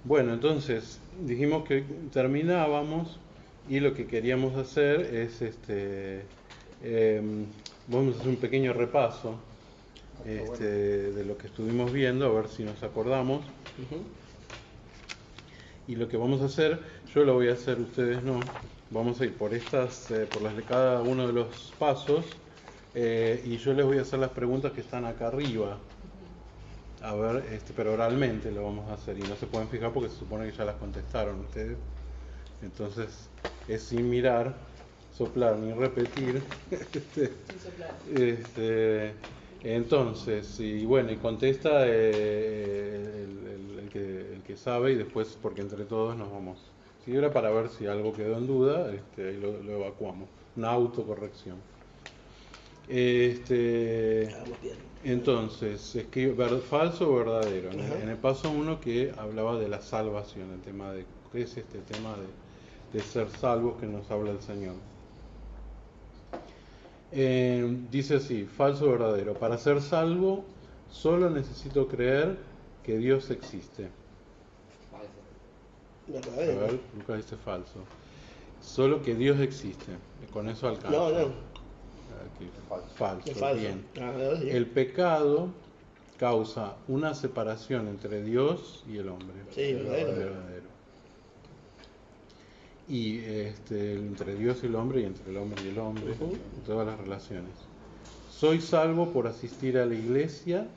Bueno, entonces dijimos que terminábamos y lo que queríamos hacer es vamos a hacer un pequeño repaso Bueno. de lo que estuvimos viendo, a ver si nos acordamos. Ujú. Y lo que vamos a hacer, yo lo voy a hacer, ustedes no. Vamos a ir por por las de cada uno de los pasos, y yo les voy a hacer las preguntas que están acá arriba. A ver, pero oralmente lo vamos a hacer y no se pueden fijar porque se supone que ya las contestaron ustedes. Entonces es sin mirar, soplar ni repetir. Sin soplar. Este, entonces, y bueno, y contesta el que sabe y después, porque entre todos nos vamos. Si era para ver si algo quedó en duda, ahí lo evacuamos. Una autocorrección. Vamos bien. Entonces, escribe falso o verdadero. Ajá. En el paso 1 que hablaba de la salvación, el tema de qué es este tema de ser salvos que nos habla el Señor. Dice así, falso o verdadero. Para ser salvo, solo necesito creer que Dios existe. A Verdadero. ver, Lucas dice falso. Solo que Dios existe. Con eso alcanza. No. Aquí, Es falso. falso. Bien. Sí. El pecado causa una separación entre Dios y el hombre. Sí, verdadero. Verdadero. Y entre Dios y el hombre y entre el hombre y el hombre, Ujú. todas las relaciones. Soy salvo por asistir a la iglesia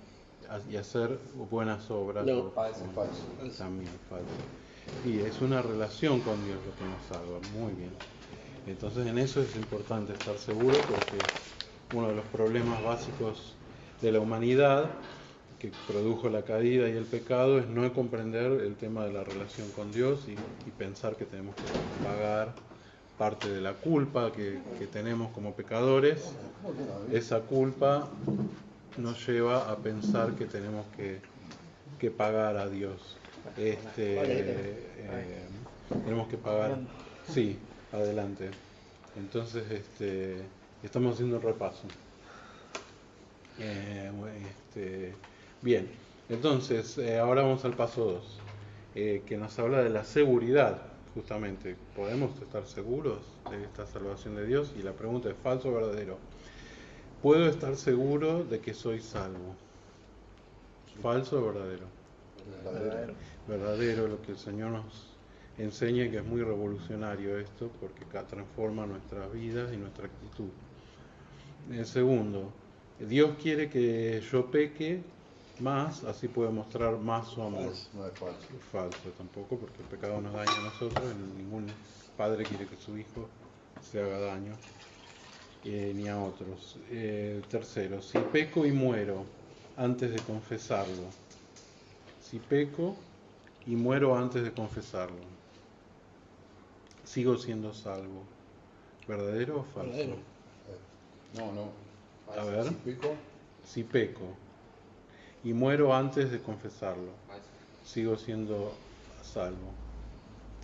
y hacer buenas obras. No. Falso. También falso. Y es una relación con Dios lo que nos salva. Muy bien. Entonces en eso es importante estar seguro porque uno de los problemas básicos de la humanidad que produjo la caída y el pecado es no comprender el tema de la relación con Dios y pensar que tenemos que pagar parte de la culpa que tenemos como pecadores. Esa culpa nos lleva a pensar que tenemos que pagar a Dios. Tenemos que pagar. Sí, adelante. Entonces, estamos haciendo un repaso. Bien, entonces ahora vamos al paso 2, que nos habla de la seguridad, justamente. ¿Podemos estar seguros de esta salvación de Dios? Y la pregunta es falso o verdadero. ¿Puedo estar seguro de que soy salvo? ¿Falso o verdadero? Verdadero. Verdadero, lo que el Señor nos enseña, que es muy revolucionario esto, porque transforma nuestras vidas y nuestra actitud. El segundo, Dios quiere que yo peque más, así puede mostrar más su amor. No es falso. Falso tampoco, porque el pecado nos daña a nosotros, ningún padre quiere que su hijo se haga daño, ni a otros. Tercero, si peco y muero antes de confesarlo, si peco y muero antes de confesarlo, sigo siendo salvo. ¿Verdadero o falso? Verdadero. No. A ver. Si pico, Si peco y muero antes de confesarlo, sigo siendo salvo.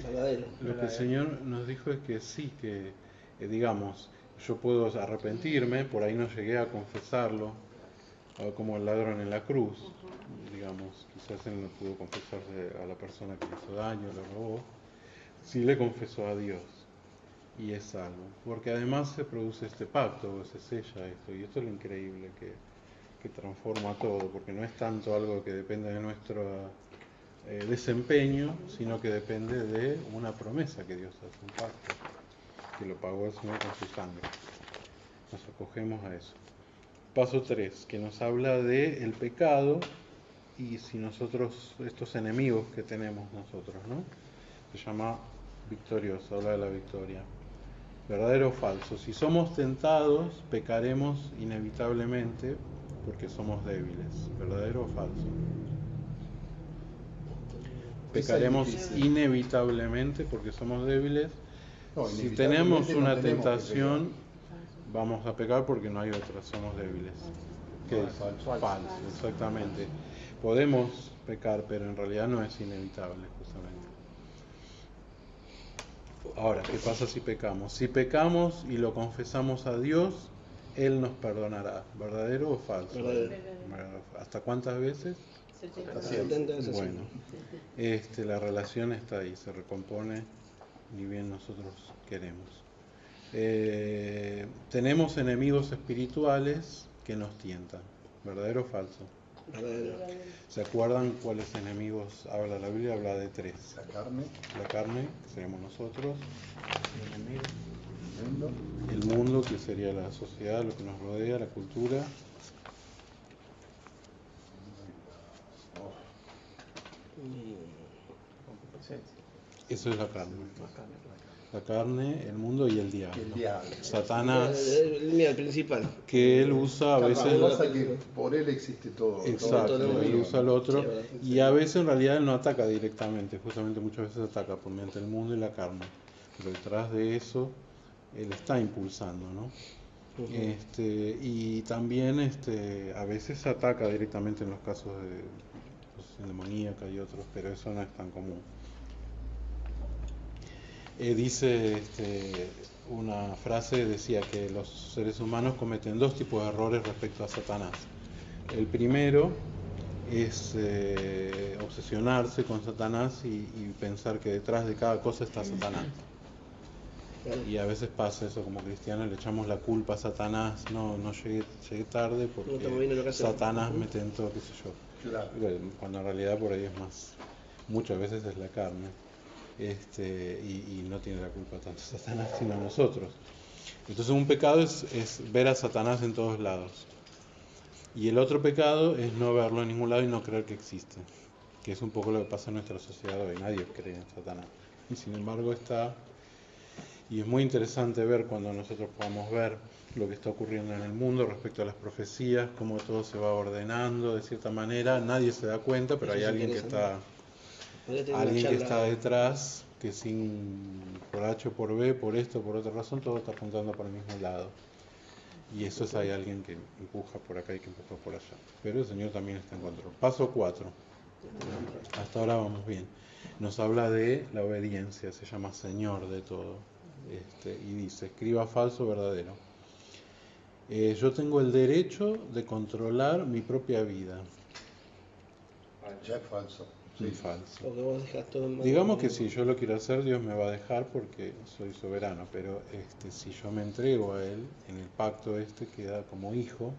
Verdadero. Lo que el Señor nos dijo es que sí, que digamos, yo puedo arrepentirme, por ahí no llegué a confesarlo, como el ladrón en la cruz, digamos, quizás él no pudo confesarse a la persona que le hizo daño, le robó, sí le confesó a Dios y es salvo, porque además se produce este pacto, se sella esto, y esto es lo increíble que transforma todo, porque no es tanto algo que depende de nuestro desempeño, sino que depende de una promesa que Dios hace, un pacto, que lo pagó el Señor con su sangre. Nos acogemos a eso. Paso 3, que nos habla de el pecado y si nosotros, estos enemigos que tenemos nosotros, ¿no? Se llama victorioso, habla de la victoria. ¿Verdadero o falso? Si somos tentados, pecaremos inevitablemente porque somos débiles. ¿Verdadero o falso? Pecaremos inevitablemente porque somos débiles. no, Si inevitablemente tenemos no una tenemos que tentación, pecar. vamos a pecar porque no hay otra, somos débiles. ¿Qué es? Falso, exactamente. Podemos pecar, pero en realidad no es inevitable, justamente. Ahora, ¿qué pasa si pecamos? Si pecamos y lo confesamos a Dios, Él nos perdonará. ¿Verdadero o falso? Verdadero. ¿Hasta cuántas veces? Está haciendo. Atenta a esa Bueno, la relación está ahí, se recompone ni bien nosotros queremos. Tenemos enemigos espirituales que nos tientan, ¿verdadero o falso? Verdadero. ¿Se acuerdan cuáles enemigos habla la Biblia? Habla de 3. La carne, Que seremos nosotros, el mundo, el mundo, que sería la sociedad, lo que nos rodea, la cultura, eso es la carne. La carne, el mundo y el diablo. el diablo. Satanás, El principal. que él usa a veces... Lo que pasa es que por él existe todo. Exacto, todo él usa el otro, Sí, verdad. y a veces en realidad él no ataca directamente, justamente muchas veces ataca por mediante el mundo y la carne, pero detrás de eso él está impulsando, ¿no? Y también a veces ataca directamente en los casos de posesión demoníaca y otros, pero eso no es tan común. Dice una frase, decía que los seres humanos cometen 2 tipos de errores respecto a Satanás. El primero es obsesionarse con Satanás y pensar que detrás de cada cosa está Satanás. Y a veces pasa eso, como cristianos le echamos la culpa a Satanás, no llegué tarde porque Satanás me tentó, qué sé yo. Claro. Cuando en realidad por ahí es más, muchas veces es la carne, y no tiene la culpa tanto Satanás sino nosotros. Entonces un pecado es ver a Satanás en todos lados. Y el otro pecado es no verlo en ningún lado y no creer que existe, que es un poco lo que pasa en nuestra sociedad hoy. Nadie cree en Satanás. Y sin embargo está, y es muy interesante ver cuando nosotros podamos ver lo que está ocurriendo en el mundo respecto a las profecías, cómo todo se va ordenando de cierta manera. Nadie se da cuenta, pero hay alguien que está detrás, que por H o por B, por esto, por otra razón, todo está apuntando para el mismo lado. Y eso es, hay alguien que empuja por acá y que empuja por allá. Pero el Señor también está en control. Paso 4. Hasta ahora vamos bien. Nos habla de la obediencia, se llama Señor de todo. Y dice, escriba falso, verdadero. Yo tengo el derecho de controlar mi propia vida. Ya es falso. Sí. Falso. Porque vos dejás todo en Digamos que si yo lo quiero hacer, Dios me va a dejar porque soy soberano, pero si yo me entrego a Él, en el pacto queda como hijo,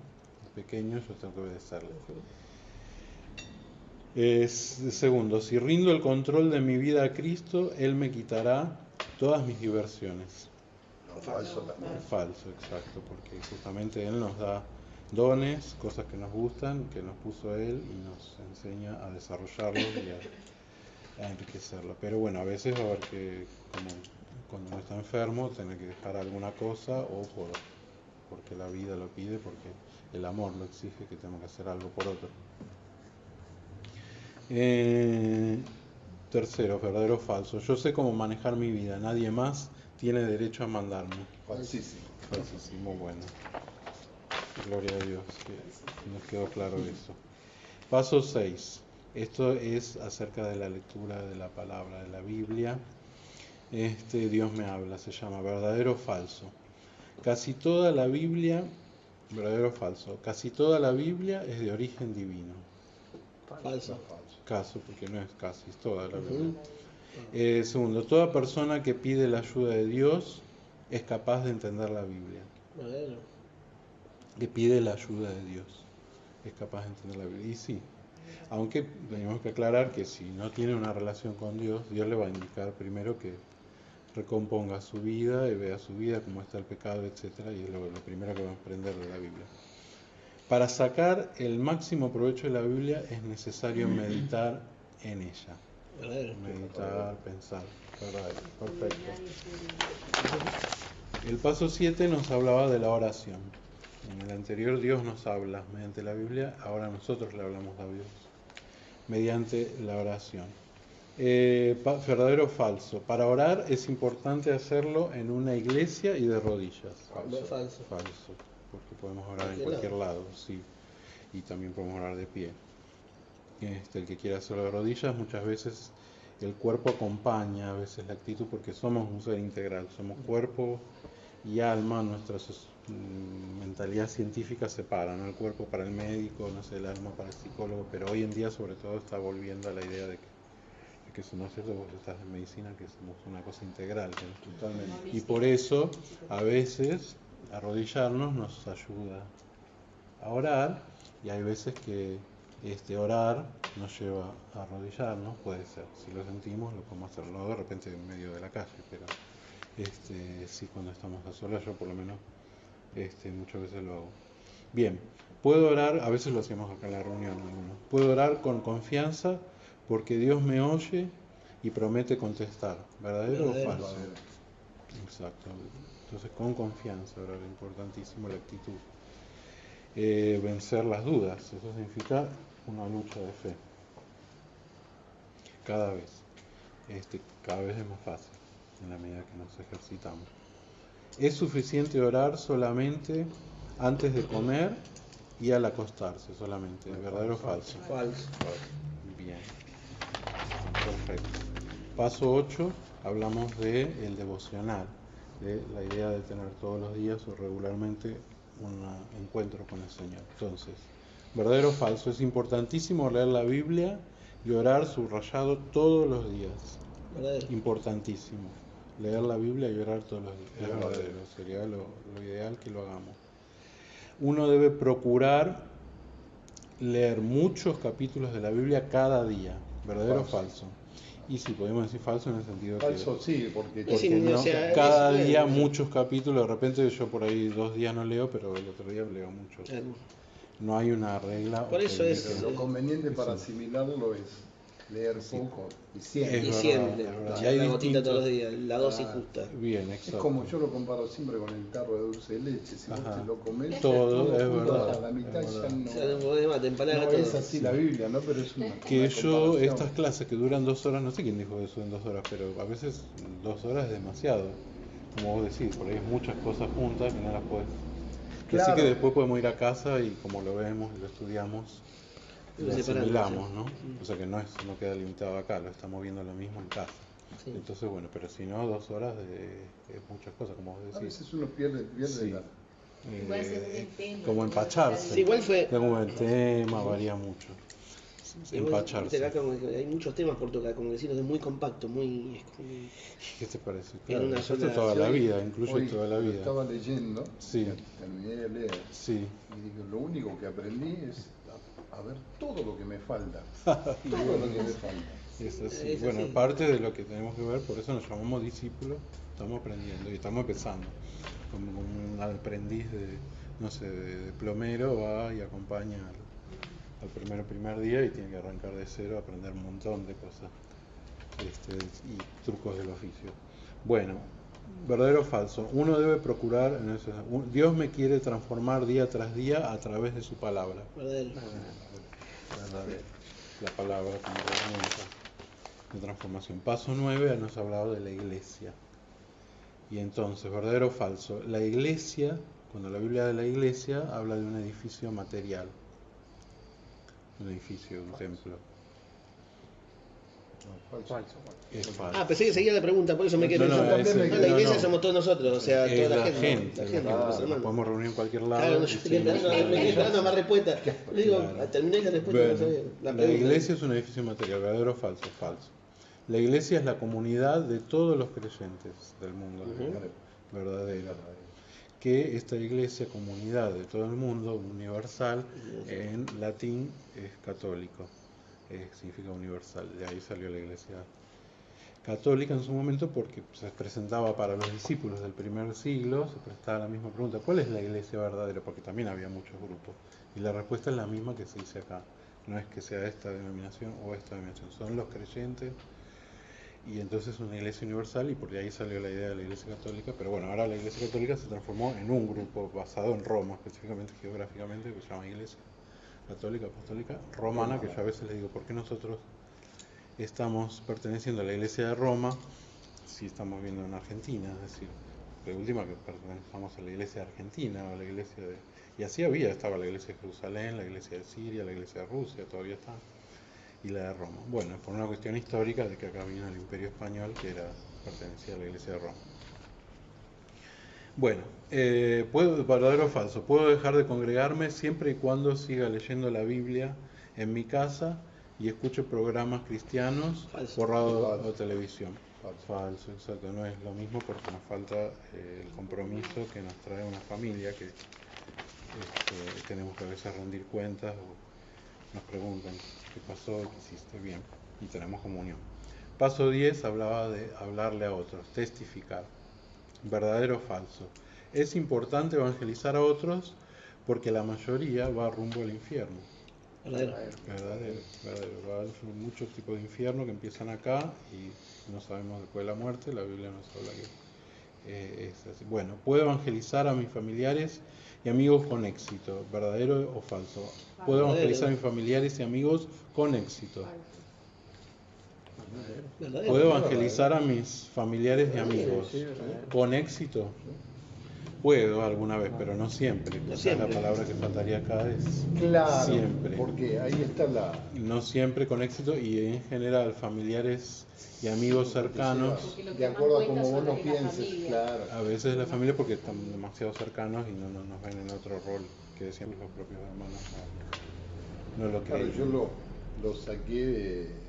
pequeño, yo tengo que obedecerle. Segundo, si rindo el control de mi vida a Cristo, Él me quitará todas mis diversiones. No, falso también. Falso, exacto, porque justamente Él nos da dones, cosas que nos gustan, que nos puso Él y nos enseña a desarrollarlos y a enriquecerlo. Pero bueno, a veces va a haber que, como cuando uno está enfermo, tener que dejar alguna cosa o porque la vida lo pide, porque el amor lo exige, que tenemos que hacer algo por otro. Tercero, verdadero o falso. Yo sé cómo manejar mi vida, nadie más tiene derecho a mandarme. Falsísimo. Falsísimo, bueno. Gloria a Dios, que nos quedó claro eso. Paso 6. Esto es acerca de la lectura de la palabra de la Biblia. Dios me habla, se llama verdadero o falso. Casi toda la Biblia, verdadero o falso, casi toda la Biblia es de origen divino. Falso. Caso, porque no es casi, es toda la Biblia. Segundo, toda persona que pide la ayuda de Dios es capaz de entender la Biblia. Verdadero. Que pide la ayuda de Dios es capaz de entender la Biblia. Y sí, aunque tenemos que aclarar que si no tiene una relación con Dios, Dios le va a indicar primero que recomponga su vida y vea su vida, cómo está el pecado, etcétera, y es lo primero que va a aprender de la Biblia. Para sacar el máximo provecho de la Biblia es necesario meditar en ella. Verdadero. Meditar, pensar. Perfecto. El paso 7 nos hablaba de la oración. En el anterior Dios nos habla mediante la Biblia, ahora nosotros le hablamos a Dios mediante la oración. Verdadero o falso. Para orar es importante hacerlo en una iglesia y de rodillas. Falso. Falso, porque podemos orar en cualquier lado, sí, y también podemos orar de pie. El que quiera hacerlo de rodillas, muchas veces el cuerpo acompaña a veces la actitud, porque somos un ser integral, somos cuerpo y alma, nuestras mentalidad científica separa, ¿no? El cuerpo para el médico, no sé, el alma para el psicólogo, pero hoy en día sobre todo está volviendo a la idea de que eso no es cierto, vos estás en medicina, que somos una cosa integral, ¿no? Totalmente. Y por eso a veces arrodillarnos nos ayuda a orar, y hay veces que orar nos lleva a arrodillarnos, puede ser, si lo sentimos lo podemos hacer, no de repente en medio de la calle, pero sí, cuando estamos a solas, yo por lo menos muchas veces lo hago. Bien, puedo orar, a veces lo hacemos acá en la reunión, algunos. Puedo orar con confianza porque Dios me oye y promete contestar. ¿Verdadero o falso? Exacto. Entonces, con confianza, orar, importantísimo la actitud. Vencer las dudas, eso significa una lucha de fe. Cada vez. Cada vez es más fácil en la medida que nos ejercitamos. ¿Es suficiente orar solamente antes de comer y al acostarse solamente? ¿Verdadero o falso? Falso. Bien. Perfecto. Paso 8, hablamos de el devocional, de la idea de tener todos los días o regularmente un encuentro con el Señor. Entonces, ¿verdadero o falso? Es importantísimo leer la Biblia y orar subrayado todos los días. Verdadero. Importantísimo. Leer la Biblia y orar todos los días. Es verdadero. Sería lo ideal que lo hagamos. Uno debe procurar leer muchos capítulos de la Biblia cada día. ¿Verdadero o falso? Y si podemos decir falso en el sentido Falso, que... sí, porque Porque no, o sea, cada día muchos capítulos, de repente yo por ahí 2 días no leo, pero el otro día leo muchos. No hay una regla. Por eso es... Lo conveniente para asimilarlo es leer poco y siempre. Y siempre. Y hay la gotita distintos... todos los días, la dosis justa. Bien, exacto. Es como yo lo comparo siempre con el tarro de dulce de leche. Si vos te lo comés, todo es junto verdad. hasta la mitad ya no, no es así la Biblia, ¿no? Pero es una que yo, comparación. estas clases que duran 2 horas, no sé quién dijo eso en 2 horas, pero a veces 2 horas es demasiado. Como vos decís, por ahí hay muchas cosas juntas que no las podés. Claro. Así que después podemos ir a casa y como lo vemos y lo estudiamos, lo asimilamos, ¿no? O sea que no queda limitado acá, lo estamos viendo lo mismo en casa. Sí. Entonces, bueno, pero si no, 2 horas es muchas cosas, como vos decís. A veces uno pierde sí. la... como empacharse. Sí, igual fue... Como el tema varía mucho. Empacharse. Acá hay muchos temas por tocar, como decirlo, es muy compacto, muy... ¿Qué te parece? Claro, una toda la vida, incluye hoy toda la vida. Estaba leyendo, sí. Terminé de leer, sí. Y digo, lo único que aprendí es a ver todo lo que me falta. Todo lo que me falta. Es así. Bueno, parte de lo que tenemos que ver, por eso nos llamamos discípulos, estamos aprendiendo y estamos empezando. Como un aprendiz de plomero va y acompaña al primer día y tiene que arrancar de cero, aprender un montón de cosas y trucos del oficio. Bueno, verdadero o falso. Uno debe procurar, Dios me quiere transformar día tras día a través de su palabra. Verdadero. La palabra como herramienta de transformación. Paso 9, nos ha hablado de la iglesia. Y entonces, verdadero o falso. La iglesia, cuando la Biblia de la iglesia habla de un edificio material. Un edificio, un templo. Falso. Es falso. Pensé que seguía la pregunta, por eso me quedé pensando. La iglesia somos todos nosotros, o sea, toda la gente. Nos podemos reunir en cualquier lado. Claro, yo estoy esperando más respuesta. Le digo, terminé la respuesta. Bueno, la iglesia es un edificio material, ¿verdadero o falso? Falso. La iglesia es la comunidad de todos los creyentes del mundo, verdadero. Que esta iglesia, comunidad de todo el mundo, universal, en latín es católico, significa universal, de ahí salió la iglesia católica en su momento porque se presentaba para los discípulos del primer siglo, se prestaba la misma pregunta, ¿cuál es la iglesia verdadera? Porque también había muchos grupos, y la respuesta es la misma que se dice acá, no es que sea esta denominación o esta denominación, son los creyentes. Y entonces una iglesia universal, y por ahí salió la idea de la iglesia católica, pero bueno, ahora la iglesia católica se transformó en un grupo basado en Roma, específicamente geográficamente, que se llama Iglesia Católica Apostólica Romana, que yo a veces les digo, ¿por qué nosotros estamos perteneciendo a la iglesia de Roma si estamos viviendo en Argentina? Es decir, de última que pertenecemos a la iglesia de Argentina, o a la iglesia de... Y así estaba la iglesia de Jerusalén, la iglesia de Siria, la iglesia de Rusia, todavía está, y la de Roma. Bueno, por una cuestión histórica de que acá vino el Imperio Español, que pertenecía a la iglesia de Roma. Bueno, verdadero o falso, puedo dejar de congregarme siempre y cuando siga leyendo la Biblia en mi casa y escuche programas cristianos Falso. por radio Falso. o televisión. Falso. Falso, exacto, no es lo mismo porque nos falta el compromiso que nos trae una familia que tenemos que a veces rendir cuentas o nos preguntan qué pasó, qué hiciste bien y tenemos comunión. Paso 10 hablaba de hablarle a otros, testificar. ¿Verdadero o falso? Es importante evangelizar a otros porque la mayoría va rumbo al infierno. Verdadero. Verdadero. Hay muchos tipos de infierno que empiezan acá y no sabemos después de la muerte. La Biblia nos habla que es así. Bueno, puedo evangelizar a mis familiares y amigos con éxito. ¿Verdadero o falso? Puedo evangelizar a mis familiares y amigos con éxito. Verdadero. ¿Puedo evangelizar a mis familiares y amigos con éxito? Puedo alguna vez, pero no siempre. No Quizás siempre. la palabra que faltaría acá es Claro, siempre. porque ahí está la... No siempre con éxito y en general familiares y amigos cercanos. Porque lo que De más acuerdo a cuenta como vos son lo la pienses, familia. claro. A veces la familia porque están demasiado cercanos y no nos ven en otro rol que decían los propios hermanos. No lo Claro, creen. yo lo saqué de...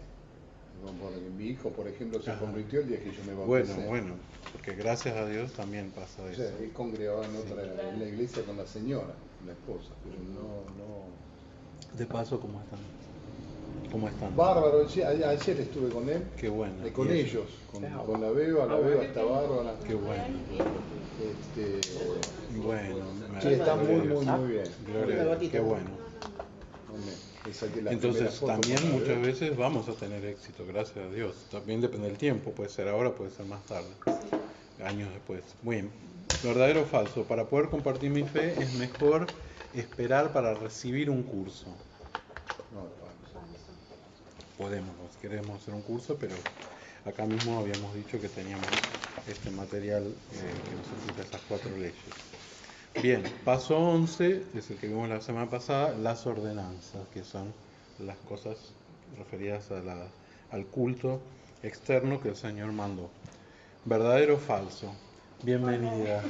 Porque mi hijo, por ejemplo, se Ajá. convirtió el día que yo me bauticé. Bueno, porque gracias a Dios también pasa O eso. sea, él congregaba en la iglesia con la señora, la esposa, pero no... De paso, ¿cómo están? ¿Cómo están? Bárbaro, ayer estuve con él, Qué bueno. con Y ellos, con la Beba está bárbara. Qué bueno. Bueno, Sí, está muy, gloria a muy, Dios. muy bien. Gloria a Dios, qué bueno. Le saqué la primera Entonces foto también con la muchas Beba. veces vamos a tener éxito, gracias a Dios. También depende del tiempo, puede ser ahora, puede ser más tarde, años después. Muy bien. ¿Verdadero o falso? Para poder compartir mi fe es mejor esperar para recibir un curso. No, falso. Podemos, queremos hacer un curso, pero acá mismo habíamos dicho que teníamos este material que nos explica esas 4 leyes. Bien, paso 11, es el que vimos la semana pasada, las ordenanzas, que son las cosas referidas al culto externo que el Señor mandó. ¿Verdadero o falso? Bienvenida.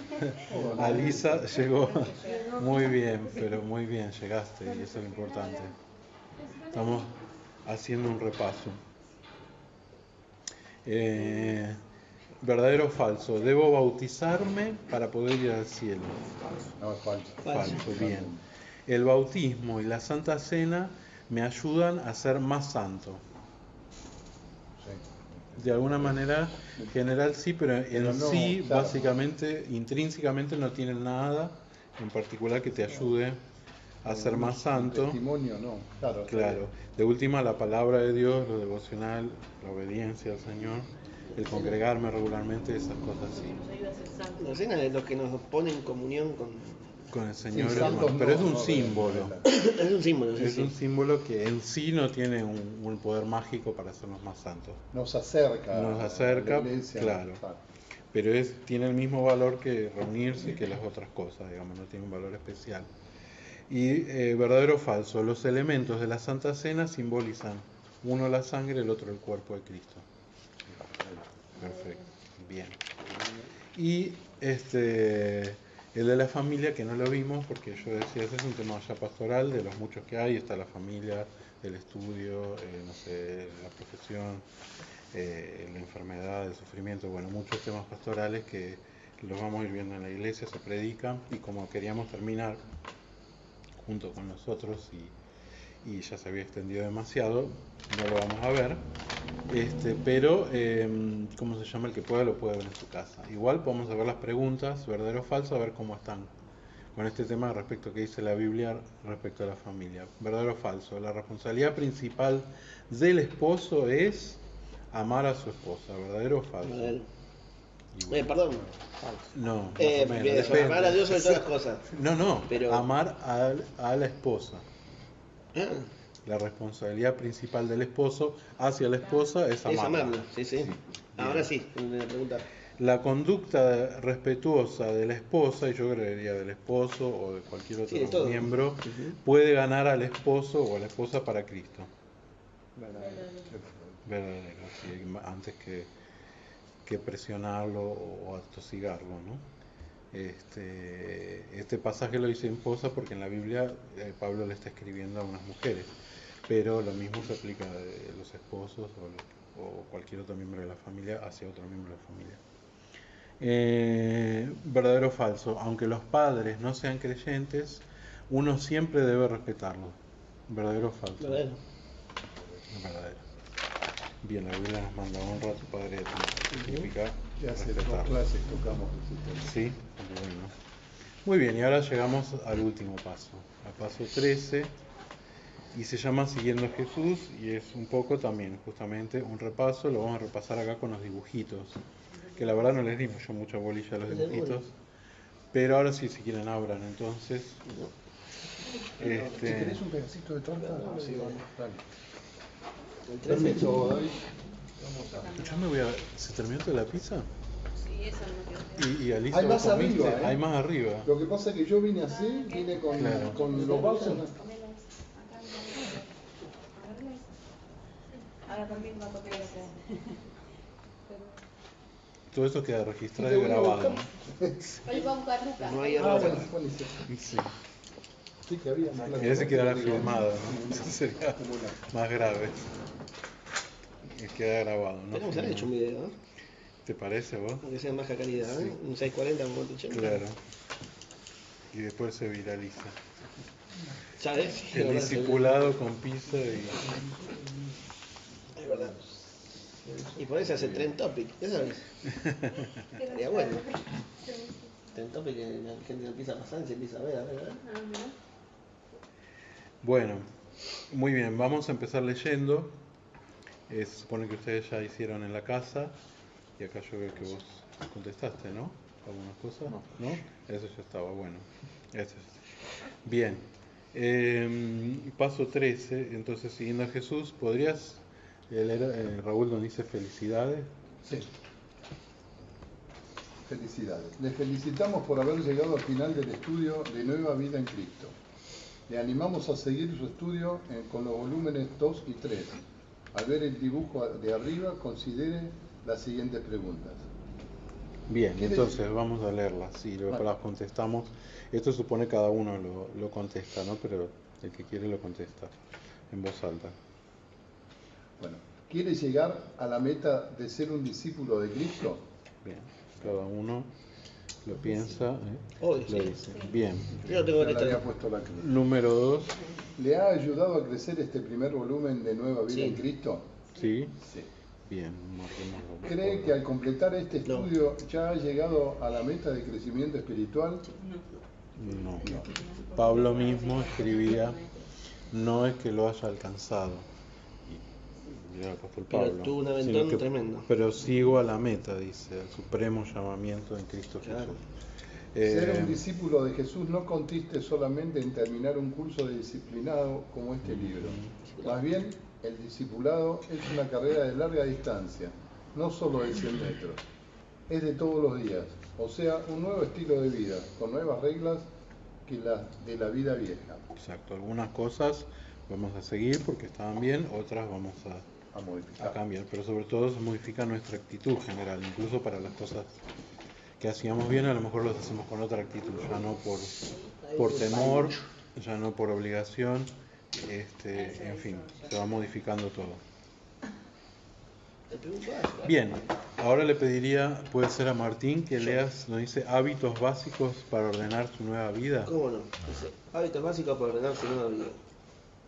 Alisa llegó. Muy bien, pero muy bien, llegaste y eso es lo importante. Estamos haciendo un repaso. ¿Verdadero o falso? ¿Debo bautizarme para poder ir al cielo? No, es falso. Falso, bien. El bautismo y la Santa Cena me ayudan a ser más santo. Sí. De alguna manera general sí, pero en no, sí, claro. básicamente, intrínsecamente no tienen nada en particular que te ayude a ser más santo. Testimonio, no. Claro. Claro. De última, la palabra de Dios, lo devocional, la obediencia al Señor, el congregarme regularmente, esas cosas sí. Nos ayuda a ser santos. La cena es lo que nos pone en comunión Con el Señor, Sí, hermano. santos Pero es no, un no, símbolo. Es un símbolo, sí, Es sí. un símbolo que en sí no tiene un poder mágico para hacernos más santos. Nos acerca. Nos acerca, a la iglesia, claro. Pero tiene el mismo valor que reunirse y que las otras cosas, digamos, no tiene un valor especial. Y verdadero o falso, los elementos de la Santa Cena simbolizan uno la sangre, el otro el cuerpo de Cristo. Perfecto, bien. Y el de la familia, que no lo vimos, porque yo decía, ese es un tema ya pastoral, de los muchos que hay, está la familia, el estudio, no sé, la profesión, la enfermedad, el sufrimiento, bueno, muchos temas pastorales que los vamos a ir viendo en la iglesia, se predican, y como queríamos terminar junto con nosotros y ya se había extendido demasiado, no lo vamos a ver, pero ¿cómo se llama? El que pueda lo puede ver en su casa. Igual podemos ver las preguntas, verdadero o falso, a ver cómo están con este tema respecto a qué dice la Biblia respecto a la familia. Verdadero o falso, la responsabilidad principal del esposo es amar a su esposa, verdadero o falso. Perdón. No, más o menos, depende. Amar a Dios sobre todas las cosas. No, pero... amar a la esposa. Ah. La responsabilidad principal del esposo hacia la esposa es amarla. Es amarla, sí. Ahora sí, la pregunta. La conducta respetuosa de la esposa, y yo creería del esposo o de cualquier otro miembro, puede ganar al esposo o a la esposa para Cristo. Verdadero, sí, antes que presionarlo o atosigarlo, ¿no? Este pasaje lo dice en posa porque en la Biblia Pablo le está escribiendo a unas mujeres, pero lo mismo se aplica de los esposos o cualquier otro miembro de la familia hacia otro miembro de la familia. Verdadero o falso, aunque los padres no sean creyentes, uno siempre debe respetarlos. ¿Verdadero o falso? Verdadero. Verdadero. Bien, la Biblia nos manda honra a tu padre y a tu madre. Significa Ya hace 2 respetarlos. clases tocamos ese tema. Sí, bueno. Muy bien, y ahora llegamos al último paso, al paso 13, y se llama Siguiendo a Jesús, y es un poco también, justamente, un repaso. Lo vamos a repasar acá con los dibujitos, que la verdad no les dimos yo mucha bolilla a los dibujitos, pero ahora sí, si quieren abran entonces. Si querés un pedacito de torta, sí, vamos, dale. El 13. Permiso, David. Yo me voy a... ¿Se terminó toda la pizza? Sí, eso no quedó. Y Alicia, Hay ¿vos más comiste? arriba, ¿eh? Hay más arriba. Lo que pasa es que yo vine así, vine con, Claro. con los vasos. Comelos. Acá, agarrales. Ahora también va a tocar ese. Todo eso queda registrado Sí, y te voy a grabado. buscar. Hoy va a buscar Lucas. No hay Ah, error. bueno, buenísimo. Sí. Sí, que había más. Y ese quedará filmado, ¿no? Eso sería más grave. Que queda grabado, ¿no? Podemos haber hecho un video, ¿no? ¿Te parece vos? Aunque sea de baja calidad, Sí. ¿eh? Un 640 como te echamos. Claro. Y después se viraliza. ¿Sabes? El discipulado con pizza y... Es verdad. Y por eso hace Trend Topic, ¿qué sabes? Estaría bueno. Trend Topic, que la gente empieza a pasar y se empieza a ver. Ah, mira. Bueno, muy bien, vamos a empezar leyendo. Se supone que ustedes ya hicieron en la casa. Y acá yo veo que vos contestaste, ¿no? Algunas cosas. ¿No? Eso ya estaba, bueno. Eso es. Bien. Paso 13, entonces siguiendo a Jesús, ¿podrías leer, Raúl, donde dice felicidades? Sí. Felicidades. Les felicitamos por haber llegado al final del estudio de Nueva Vida en Cristo. Le animamos a seguir su estudio con los volúmenes 2 y 3. Al ver el dibujo de arriba, considere las siguientes preguntas. Bien, ¿Qué entonces decir? vamos a leerlas y luego Vale. las contestamos. Esto supone cada uno lo contesta, ¿no? Pero el que quiere lo contesta en voz alta. Bueno, ¿quiere llegar a la meta de ser un discípulo de Cristo? Bien, cada uno lo piensa, Hoy, lo sí. dice. Bien, Yo lo tengo Ya que le había estar. puesto la cruz. número 2, ¿Le ha ayudado a crecer este primer volumen de Nueva Vida Sí. en Cristo? ¿sí? Sí. Bien, marquémoslo. ¿Cree que al completar este estudio ya ha llegado a la meta de crecimiento espiritual? No. Pablo mismo escribía, no es que lo haya alcanzado, y era el apóstol Pero Pablo, tuvo un aventón sino que tremendo. prosigo a la meta, dice, al supremo llamamiento en Cristo Claro. Jesús. Ser un discípulo de Jesús no consiste solamente en terminar un curso de disciplinado como este libro. Más bien, el discipulado es una carrera de larga distancia, no solo de 100 metros. Es de todos los días, o sea, un nuevo estilo de vida, con nuevas reglas que las de la vida vieja. Exacto, algunas cosas vamos a seguir porque estaban bien, otras vamos A modificar. a cambiar, pero sobre todo se modifica nuestra actitud general, incluso para las cosas que hacíamos bien, a lo mejor las hacemos con otra actitud, ya no por temor, ya no por obligación, en fin, se va modificando todo. Te pregunto algo. Bien, ahora le pediría, puede ser a Martín, que leas, nos dice, hábitos básicos para ordenar su nueva vida. ¿Cómo no? Dice, hábitos básicos para ordenar su nueva vida.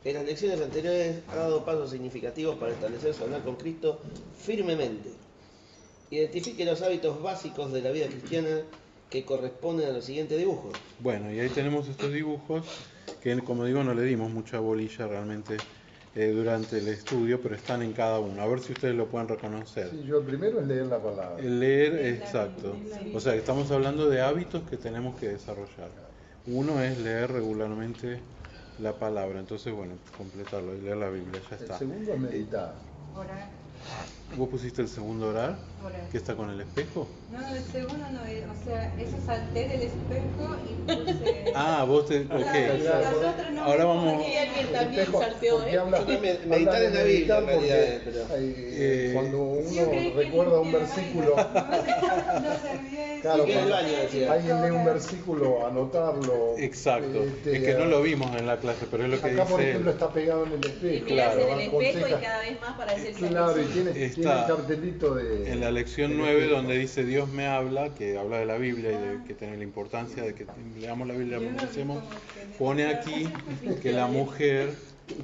En las lecciones anteriores ha dado pasos significativos para establecer su andar con Cristo firmemente. Identifique los hábitos básicos de la vida cristiana que corresponden a los siguientes dibujos. Bueno, y ahí tenemos estos dibujos que, como digo, no le dimos mucha bolilla realmente durante el estudio, pero están en cada uno. A ver si ustedes lo pueden reconocer. Sí, yo el primero es leer la palabra. El leer, exacto. O sea, estamos hablando de hábitos que tenemos que desarrollar. Uno es leer regularmente la palabra. Entonces, bueno, completarlo y leer la Biblia, ya El está. segundo es meditar. Orar. ¿Vos pusiste el segundo orar? Orar. ¿Que está con el espejo? No, el segundo no, o sea, eso salté del espejo y puse... Ah, vos te... Claro, Ok. las otras no Ahora me vamos- ponen. Y alguien El también espejo, salteó, porque ¿eh? habla- Porque habla meditar de en la Biblia, en meditar realidad, porque pero- cuando uno Yo creí que recuerda un no, versículo, no servía eso. claro, Y en el cuando baño, decía. alguien lee un versículo, anotarlo. Exacto. este, Es que no lo vimos en la clase, pero es lo que Acá, por dice ejemplo, él. está pegado en el Y espejo. mirás Claro, en el espejo y aconseja- cada vez más para decir Claro, y tiene Está el cartelito de... En la lección del 9, espejo. donde dice Dios me habla, que habla de la Biblia y de que tiene la importancia de que leamos la Biblia, la memoricemos, pone aquí que la mujer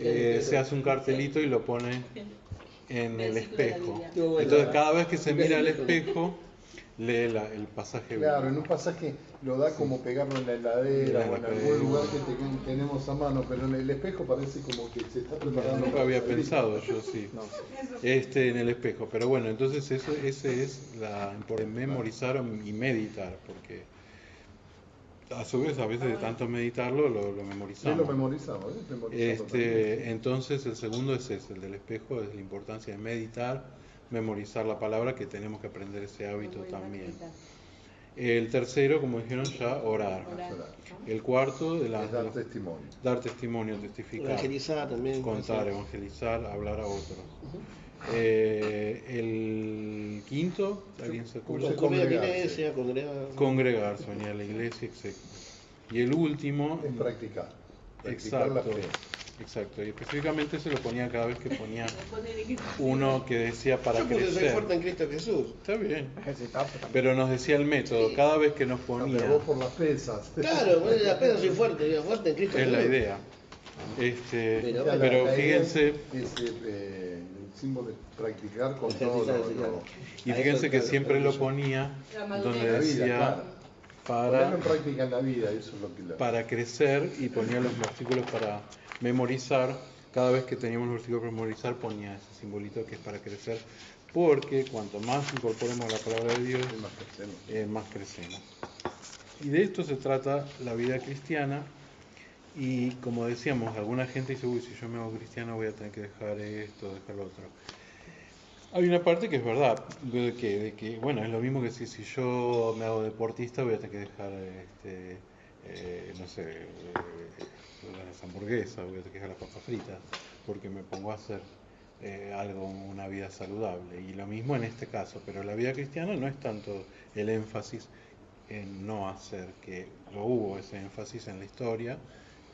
se hace un cartelito y lo pone en el Versículo de la espejo. Biblia. Qué bueno. Entonces cada vez que se mira al espejo, lee el pasaje Claro, en bíblico. un pasaje lo da como pegarlo en la heladera o en algún lugar que tenemos a mano, pero en el espejo parece como que se está preparando. Nunca había pensado yo, sí. No. En el espejo. Pero bueno, entonces ese es por memorizar y meditar, porque a su vez a veces de tanto meditarlo lo Sí, memorizamos. lo memorizamos, memorizamos también. Entonces el segundo es ese, el del espejo, es la importancia de meditar, memorizar la palabra, que tenemos que aprender ese hábito también. El tercero, como dijeron ya, orar. El cuarto, Es dar testimonio. dar testimonio, testificar, Evangelizar también. contar, evangelizar, hablar a otros. El quinto, ¿alguien se acuerda? Concurrir a la Congregarse. iglesia, congregar. Congregarse, venir a la iglesia, etc. Y el último, Es practicar. Practicar la exacto, fe. exacto. Y específicamente se lo ponía cada vez que ponía uno que decía para Yo porque soy crecer. fuerte en Cristo Jesús. Está bien. Ejercitarse también. Pero nos decía el método, cada vez que nos No, ponía, pero vos por las pesas. Claro, bueno, la pena soy fuerte, digo, fuerte en Cristo es la Jesús. idea. Pero- Pero La idea fíjense, es el símbolo de practicar con todo Ejercitar, lo- claro. y fíjense que siempre lo ponía La madurez. donde La vida, decía claro. Ponerlo para en práctica en la vida, eso es lo que para crecer, y ponía los versículos para memorizar. Cada vez que teníamos los versículos para memorizar ponía ese simbolito que es para crecer, porque cuanto más incorporemos la palabra de Dios, es más que hacemos. más crecemos. Y de esto se trata la vida cristiana. Y como decíamos, alguna gente dice, uy, si yo me hago cristiano voy a tener que dejar esto, dejar lo otro. Hay una parte que es verdad, de que bueno, es lo mismo que si yo me hago deportista voy a tener que dejar, no sé, las hamburguesas, voy a tener que dejar las papas fritas, porque me pongo a hacer algo, una vida saludable. Y lo mismo en este caso, pero la vida cristiana no es tanto el énfasis en no hacer, que lo hubo ese énfasis en la historia,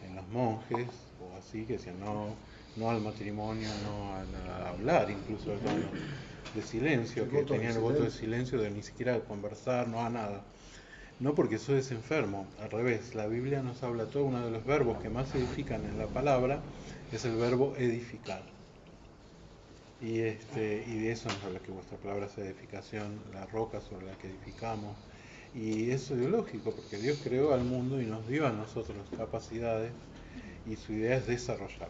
en los monjes o así, que decían no al matrimonio, no a hablar, incluso el tono de silencio, El que voto de tenían el voto de silencio. silencio, de ni siquiera conversar, no a nada. No porque eso es enfermo, al revés, la Biblia nos habla todo, uno de los verbos que más edifican en la palabra es el verbo edificar. Y de eso nos habla, que vuestra palabra sea edificación, la roca sobre la que edificamos. Y eso es lógico, porque Dios creó al mundo y nos dio a nosotros capacidades, y su idea es desarrollarlas.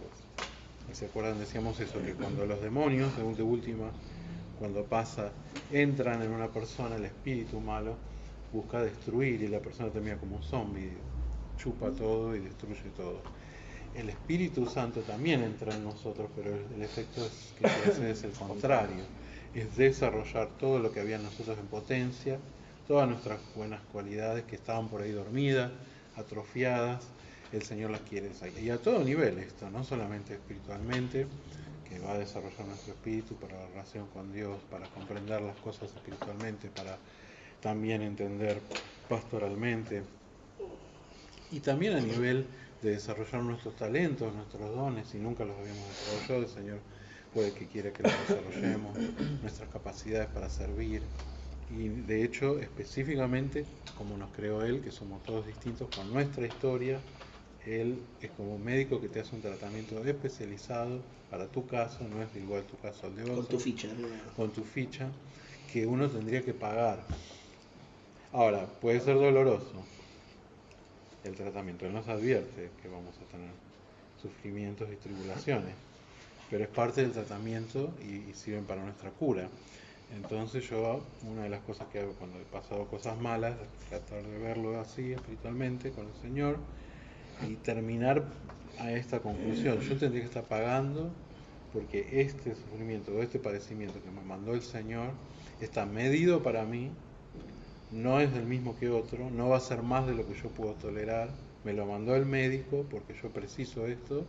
¿Y se acuerdan? Decíamos eso, que cuando los demonios, de última, cuando entran en una persona, el espíritu malo busca destruir, y la persona termina como un zombie, chupa todo y destruye todo. El Espíritu Santo también entra en nosotros, pero el efecto que se hace es el contrario, es desarrollar todo lo que había en nosotros en potencia, todas nuestras buenas cualidades que estaban por ahí dormidas, atrofiadas. El Señor las quiere sacar. Y a todo nivel esto, no solamente espiritualmente, que va a desarrollar nuestro espíritu para la relación con Dios, para comprender las cosas espiritualmente, para también entender pastoralmente, y también a nivel de desarrollar nuestros talentos, nuestros dones, si nunca los habíamos desarrollado, el Señor puede que quiera que los desarrollemos, nuestras capacidades para servir. Y de hecho, específicamente, como nos creó Él, que somos todos distintos con nuestra historia, Él es como un médico que te hace un tratamiento especializado para tu caso, no es igual tu caso al de otro. Con tu ficha. ¿no? Con tu ficha, que uno tendría que pagar. Ahora, puede ser doloroso el tratamiento, Él nos advierte que vamos a tener sufrimientos y tribulaciones, pero es parte del tratamiento y sirven para nuestra cura. Entonces yo, una de las cosas que hago cuando he pasado cosas malas, es tratar de verlo así espiritualmente con el Señor y terminar a esta conclusión. Yo tendría que estar pagando porque este sufrimiento o este padecimiento que me mandó el Señor está medido para mí, no es del mismo que otro, no va a ser más de lo que yo puedo tolerar, me lo mandó el médico porque yo preciso esto,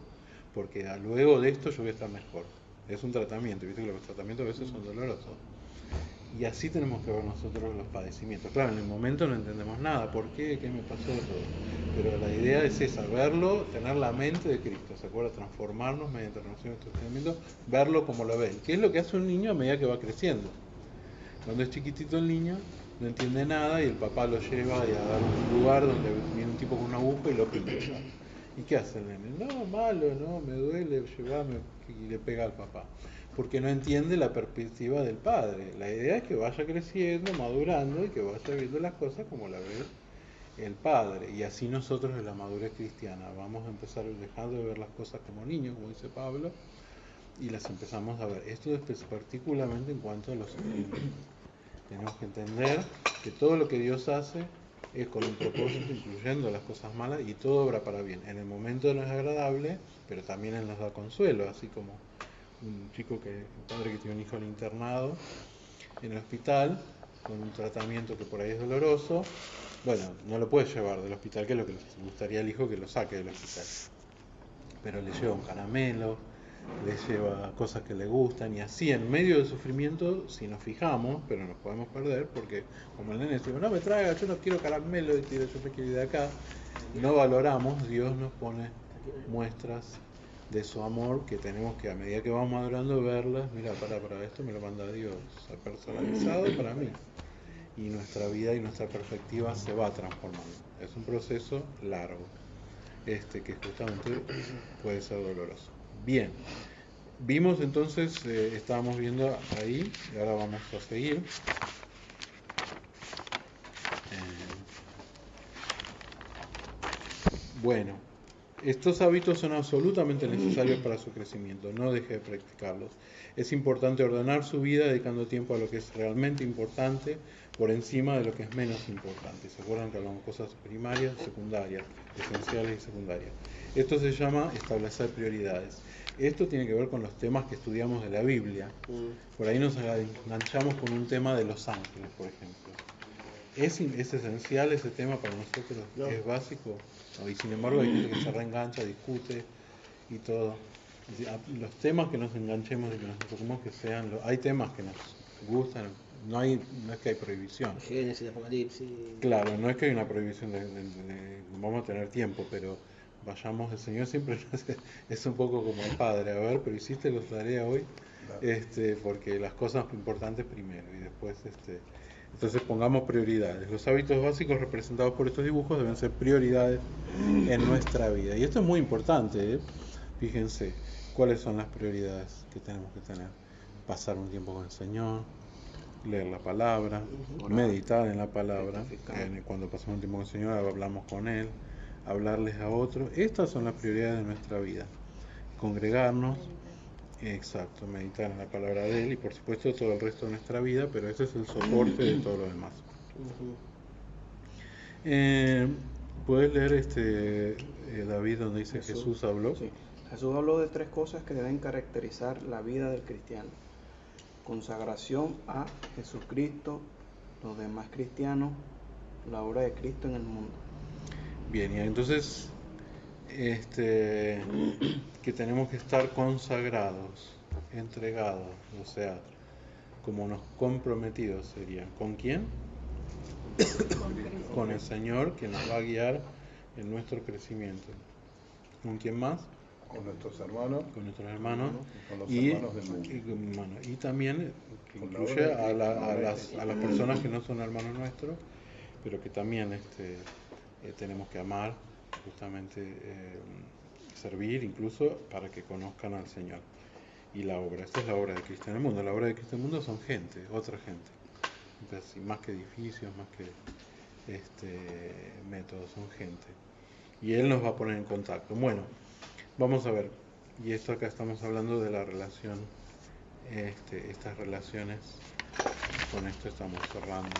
porque luego de esto yo voy a estar mejor. Es un tratamiento, viste que los tratamientos a veces son dolorosos. Y así tenemos que ver nosotros los padecimientos. Claro, en el momento no entendemos nada, ¿por qué? ¿Qué me pasó? Todo. Pero la idea es esa, verlo, tener la mente de Cristo, ¿se acuerda? Transformarnos mediante la renovación de nuestro entendimiento, verlo como lo ve. ¿Qué es lo que hace un niño a medida que va creciendo? Cuando es chiquitito el niño, no entiende nada y el papá lo lleva a dar un lugar donde viene un tipo con una aguja y lo pincha. ¿Y qué hace el nene? No, malo, no, me duele, llevame, y le pega al papá. Porque no entiende la perspectiva del padre. La idea es que vaya creciendo, madurando y que vaya viendo las cosas como la ve el padre. Y así nosotros en la madurez cristiana vamos a empezar dejando de ver las cosas como niños, como dice Pablo, y las empezamos a ver. Esto es particularmente en cuanto a los sufrimientos. Tenemos que entender que todo lo que Dios hace es con un propósito, incluyendo las cosas malas, y todo obra para bien. En el momento no es agradable, pero también Él nos da consuelo, así como un padre que tiene un hijo en internado, en el hospital, con un tratamiento que por ahí es doloroso. Bueno, no lo puede llevar del hospital, que es lo que le gustaría al hijo que lo saque del hospital. Pero le lleva un caramelo, le lleva cosas que le gustan, y así en medio del sufrimiento, si nos fijamos, pero nos podemos perder, porque como el nene dice, no me traiga, yo no quiero caramelo, yo me quiero ir de acá, no valoramos, Dios nos pone muestras de su amor que tenemos que a medida que vamos madurando verlas, mira, para esto me lo manda Dios, personalizado para mí, y nuestra vida y nuestra perspectiva se va transformando. Es un proceso largo, que justamente puede ser doloroso. Bien, vimos entonces, estábamos viendo ahí, y ahora vamos a seguir. Bueno, estos hábitos son absolutamente necesarios para su crecimiento, no deje de practicarlos. Es importante ordenar su vida dedicando tiempo a lo que es realmente importante por encima de lo que es menos importante. ¿Se acuerdan que hablamos de cosas primarias, secundarias, esenciales y secundarias? Esto se llama establecer prioridades. Esto tiene que ver con los temas que estudiamos de la Biblia. Por ahí nos enganchamos con un tema de los ángeles, por ejemplo. ¿Es esencial ese tema para nosotros? No. ¿Es básico? No, y sin embargo hay gente que se reengancha, discute y todo. Los temas que nos enganchemos y que nos enfoquemos que sean... Hay temas que nos gustan, no es que hay prohibición. Génesis, Apocalipsis. Claro, no es que hay una prohibición vamos a tener tiempo, pero vayamos, el Señor siempre es un poco como el Padre, a ver, pero hiciste la tarea hoy, porque las cosas importantes primero y después entonces pongamos prioridades. Los hábitos básicos representados por estos dibujos deben ser prioridades en nuestra vida. Y esto es muy importante, ¿eh? Fíjense, ¿cuáles son las prioridades que tenemos que tener? Pasar un tiempo con el Señor, leer la palabra, meditar en la palabra. Cuando pasamos un tiempo con el Señor hablamos con Él, hablarles a otros. Estas son las prioridades de nuestra vida. Congregarnos. Exacto, meditar en la palabra de Él y por supuesto todo el resto de nuestra vida, pero ese es el soporte de todo lo demás. ¿Puedes leer David donde dice Jesús habló? Sí. Jesús habló de 3 cosas que deben caracterizar la vida del cristiano: consagración a Jesucristo, los demás cristianos, la obra de Cristo en el mundo. Bien, y entonces que tenemos que estar consagrados, entregados, o sea, como unos comprometidos serían. ¿Con quién? Con el Señor, que nos va a guiar en nuestro crecimiento. ¿Con quién más? Con nuestros hermanos. Con nuestros hermanos. Con los hermanos del mundo. Y también que incluye a las personas que no son hermanos nuestros, pero que también tenemos que amar, justamente servir, incluso para que conozcan al Señor. Y la obra, esta es la obra de Cristo en el mundo. La obra de Cristo en el mundo son gente, otra gente. Entonces, más que edificios, más que métodos, son gente. Y Él nos va a poner en contacto. Bueno, vamos a ver. Y esto acá estamos hablando de la relación, estas relaciones. Con esto estamos cerrando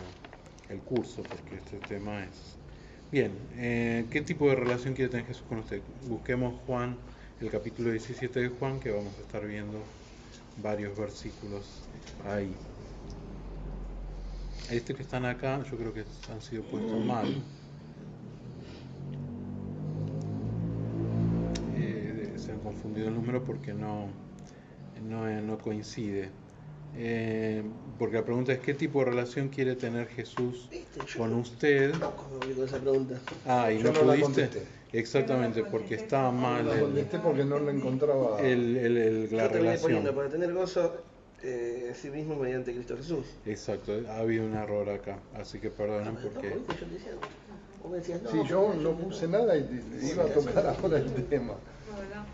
el curso, porque este tema es... Bien, ¿qué tipo de relación quiere tener Jesús con usted? Busquemos Juan el capítulo 17 de Juan, que vamos a estar viendo varios versículos ahí. Este que están acá, yo creo que han sido puestos mal. Se han confundido el número porque no coincide. Porque la pregunta es: ¿qué tipo de relación quiere tener Jesús con usted? ¿Cómo vi con esa pregunta? Ah, y Yo no no la pudiste. contesté. Exactamente, porque estaba mal No contesté porque no lo encontraba. la Yo terminé poniendo relación. para tener gozo en sí mismo mediante Cristo Jesús. Exacto, ha habido un error acá, así que perdonen porque... ¿Viste? Yo te decía, vos me decías, no, Sí, yo no puse nada y iba a tocar ahora el tema. La verdad.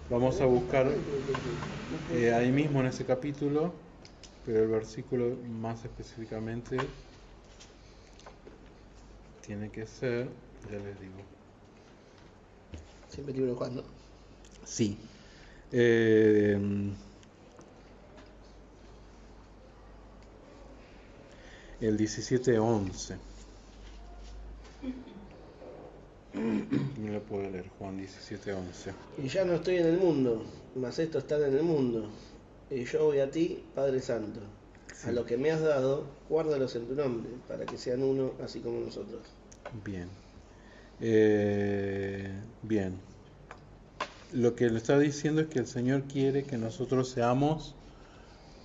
Vamos a buscar ahí mismo en ese capítulo, pero el versículo más específicamente tiene que ser, ya les digo. Siempre libro de Juan, ¿no? Sí. El 17:11. No lo puedo leer, Juan 17:11. Y ya no estoy en el mundo, mas estos están en el mundo. Y yo voy a ti, Padre Santo. Sí. A lo que me has dado, guárdalos en tu nombre, para que sean uno, así como nosotros. Bien. Bien. Lo que le está diciendo es que el Señor quiere que nosotros seamos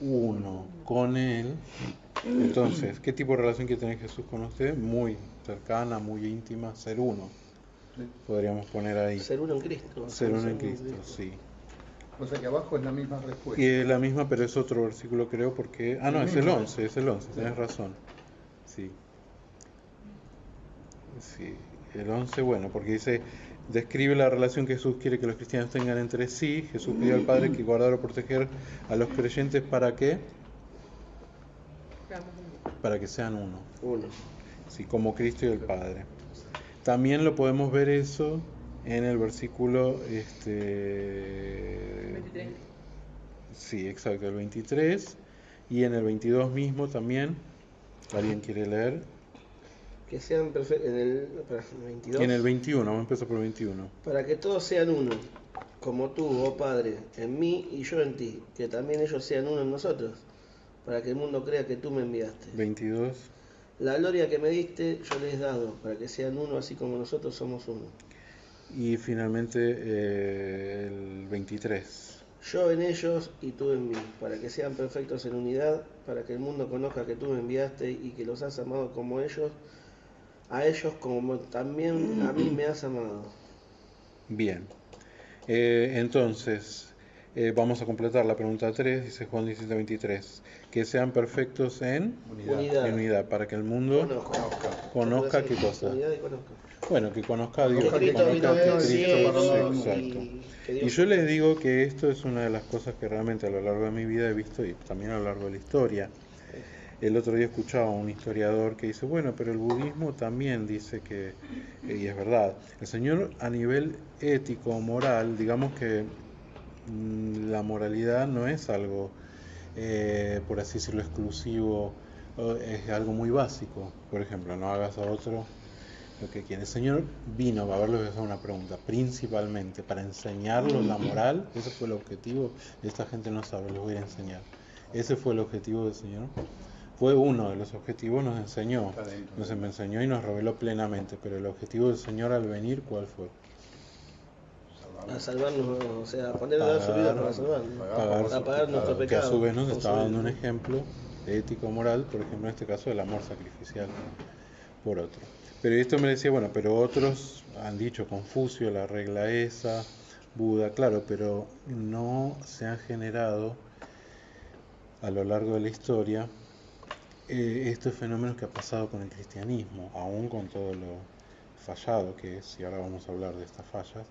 uno con Él. Entonces, ¿qué tipo de relación quiere tener Jesús con usted? Muy cercana, muy íntima, ser uno. Podríamos poner ahí. Ser uno en Cristo. Ser uno en Cristo, sí. O sea que abajo es la misma respuesta. Y es la misma, pero es otro versículo, creo, porque... Ah, no, es el 11, tenés razón. Sí. Sí, el 11, bueno, porque dice, describe la relación que Jesús quiere que los cristianos tengan entre sí. Jesús pidió al Padre que guardara o proteger a los creyentes, ¿para qué? Para que sean uno. Uno. Sí, como Cristo y el Padre. También lo podemos ver eso en el versículo 23. Sí, exacto, el 23 y en el 22 mismo también. ¿Alguien quiere leer? Que sean perfectos. En el 22. Y en el 21, vamos a empezar por el 21. Para que todos sean uno, como tú, oh Padre, en mí y yo en ti, que también ellos sean uno en nosotros, para que el mundo crea que tú me enviaste. 22. La gloria que me diste yo les he dado, para que sean uno así como nosotros somos uno. Y finalmente el 23. Yo en ellos y tú en mí, para que sean perfectos en unidad, para que el mundo conozca que tú me enviaste y que los has amado como ellos, a ellos como también a mí me has amado. Bien. Entonces, vamos a completar la pregunta 3, dice Juan 17:23. Que sean perfectos en unidad, para que el mundo conozca qué cosa. Unidad y conozca. Bueno, que conozca a Dios, Que que Cristo vino conozca del que cielo Cristo, y exacto. que Y Dios- yo les digo que esto es una de las cosas que realmente a lo largo de mi vida he visto y también a lo largo de la historia. El otro día escuchaba a un historiador que dice, bueno, pero el budismo también dice que, y es verdad, el Señor a nivel ético, moral, digamos que la moralidad no es algo, por así decirlo, exclusivo, es algo muy básico. Por ejemplo, no hagas a otro lo que quiere. El Señor vino, a verlo, es una pregunta, principalmente para enseñarlos la moral. Ese fue el objetivo. Esta gente no sabe, los voy a enseñar. Ese fue el objetivo del Señor. Fue uno de los objetivos, nos enseñó y nos reveló plenamente. Pero el objetivo del Señor al venir, ¿cuál fue? a salvarnos, o sea, a poner a su vida para salvarnos, a pagar nuestro Que a pecado. su vez nos con estaba su dando un vida. ejemplo ético, moral, por ejemplo en este caso del amor sacrificial por otro. Pero esto me decía, bueno, pero otros han dicho, Confucio, la regla esa, Buda, claro, pero no se han generado a lo largo de la historia estos fenómenos que ha pasado con el cristianismo, aún con todo lo fallado que es, y ahora vamos a hablar de estas fallas,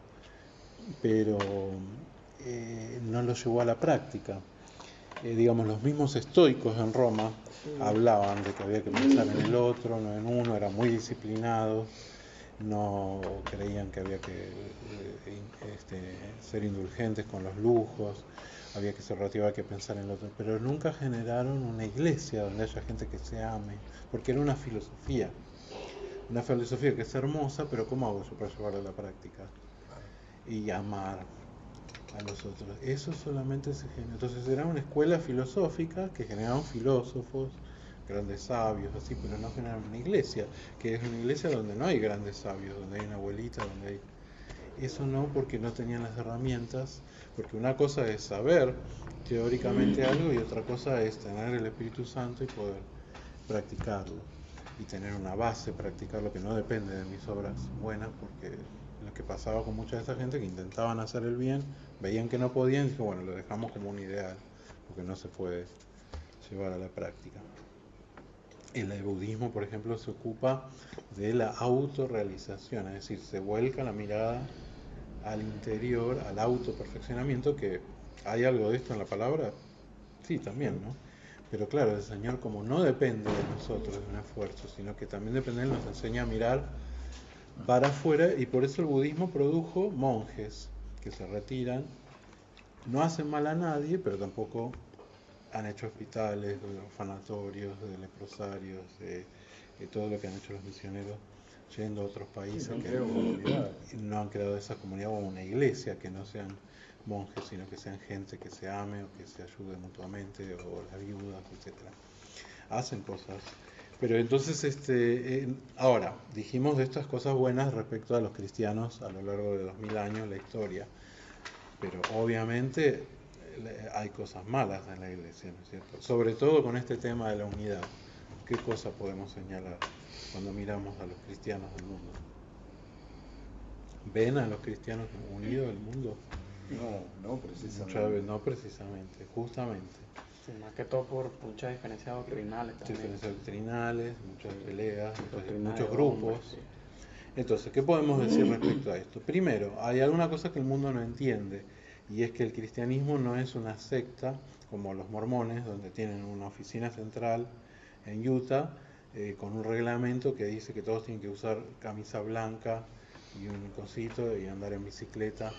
pero no lo llevó a la práctica. Digamos, los mismos estoicos en Roma hablaban de que había que pensar en el otro, no en uno, eran muy disciplinados, no creían que había que ser indulgentes con los lujos, había que ser relativo, había que pensar en el otro, pero nunca generaron una iglesia donde haya gente que se ame, porque era una filosofía que es hermosa, pero ¿cómo hago yo para llevarla a la práctica? Y amar. a los otros. Eso solamente se genera. Entonces era una escuela filosófica que generaban filósofos, grandes sabios, así, pero no generaban una iglesia, que es una iglesia donde no hay grandes sabios, donde hay una abuelita, donde hay... Eso no, porque no tenían las herramientas, porque una cosa es saber teóricamente algo y otra cosa es tener el Espíritu Santo y poder practicarlo y tener una base, practicarlo, que no depende de mis obras buenas, porque lo que pasaba con mucha de esa gente que intentaban hacer el bien, veían que no podían y dijeron, bueno, lo dejamos como un ideal, porque no se puede llevar a la práctica. El budismo, por ejemplo, se ocupa de la autorrealización, es decir, se vuelca la mirada al interior, al autoperfeccionamiento, que hay algo de esto en la palabra, sí, también, ¿no? Pero claro, el Señor, como no depende de nosotros, de un esfuerzo, sino que también depende de Él, nos enseña a mirar para afuera, y por eso el budismo produjo monjes que se retiran, no hacen mal a nadie, pero tampoco han hecho hospitales, orfanatorios, de leprosarios, de todo lo que han hecho los misioneros yendo a otros países, Sí, no que creo comunidad. no han creado esa comunidad o una iglesia, que no sean monjes, sino que sean gente que se ame o que se ayude mutuamente, o las viudas, etcétera. Hacen cosas. Pero entonces, ahora, dijimos de estas cosas buenas respecto a los cristianos a lo largo de 2000 años, la historia. Pero obviamente hay cosas malas en la iglesia, ¿no es cierto? Sobre todo con este tema de la unidad. ¿Qué cosa podemos señalar cuando miramos a los cristianos del mundo? ¿Ven a los cristianos unidos del mundo? No, Muchas veces precisamente. no precisamente, justamente. Sí, más que todo por muchas diferencias doctrinales Muchas también. diferencias doctrinales, muchas peleas, Doctrina muchos de grupos. hombres, sí. Entonces, ¿qué podemos decir respecto a esto? Primero, hay alguna cosa que el mundo no entiende, y es que el cristianismo no es una secta como los mormones, donde tienen una oficina central en Utah, con un reglamento que dice que todos tienen que usar camisa blanca y un cosito y andar en bicicleta.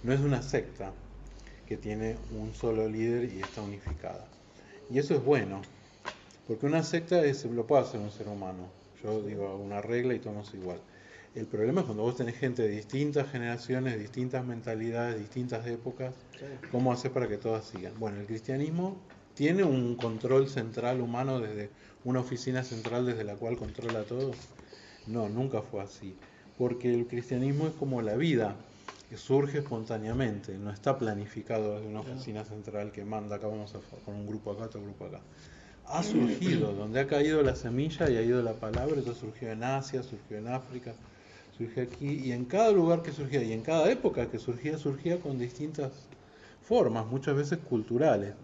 No es una secta que tiene un solo líder y está unificada. Y eso es bueno, porque una secta lo puede hacer un ser humano. Yo digo una regla y todos igual. El problema es cuando vos tenés gente de distintas generaciones, distintas mentalidades, distintas épocas, ¿cómo haces para que todas sigan? Bueno, el cristianismo tiene un control central humano desde una oficina central desde la cual controla todo. No, nunca fue así. Porque el cristianismo es como la vida, que surge espontáneamente, no está planificado desde una oficina central que manda, acá vamos a con un grupo acá, otro grupo acá. Ha surgido, donde ha caído la semilla y ha ido la palabra, eso surgió en Asia, surgió en África, surgió aquí, y en cada lugar que surgía, y en cada época que surgía, surgía con distintas formas, muchas veces culturales.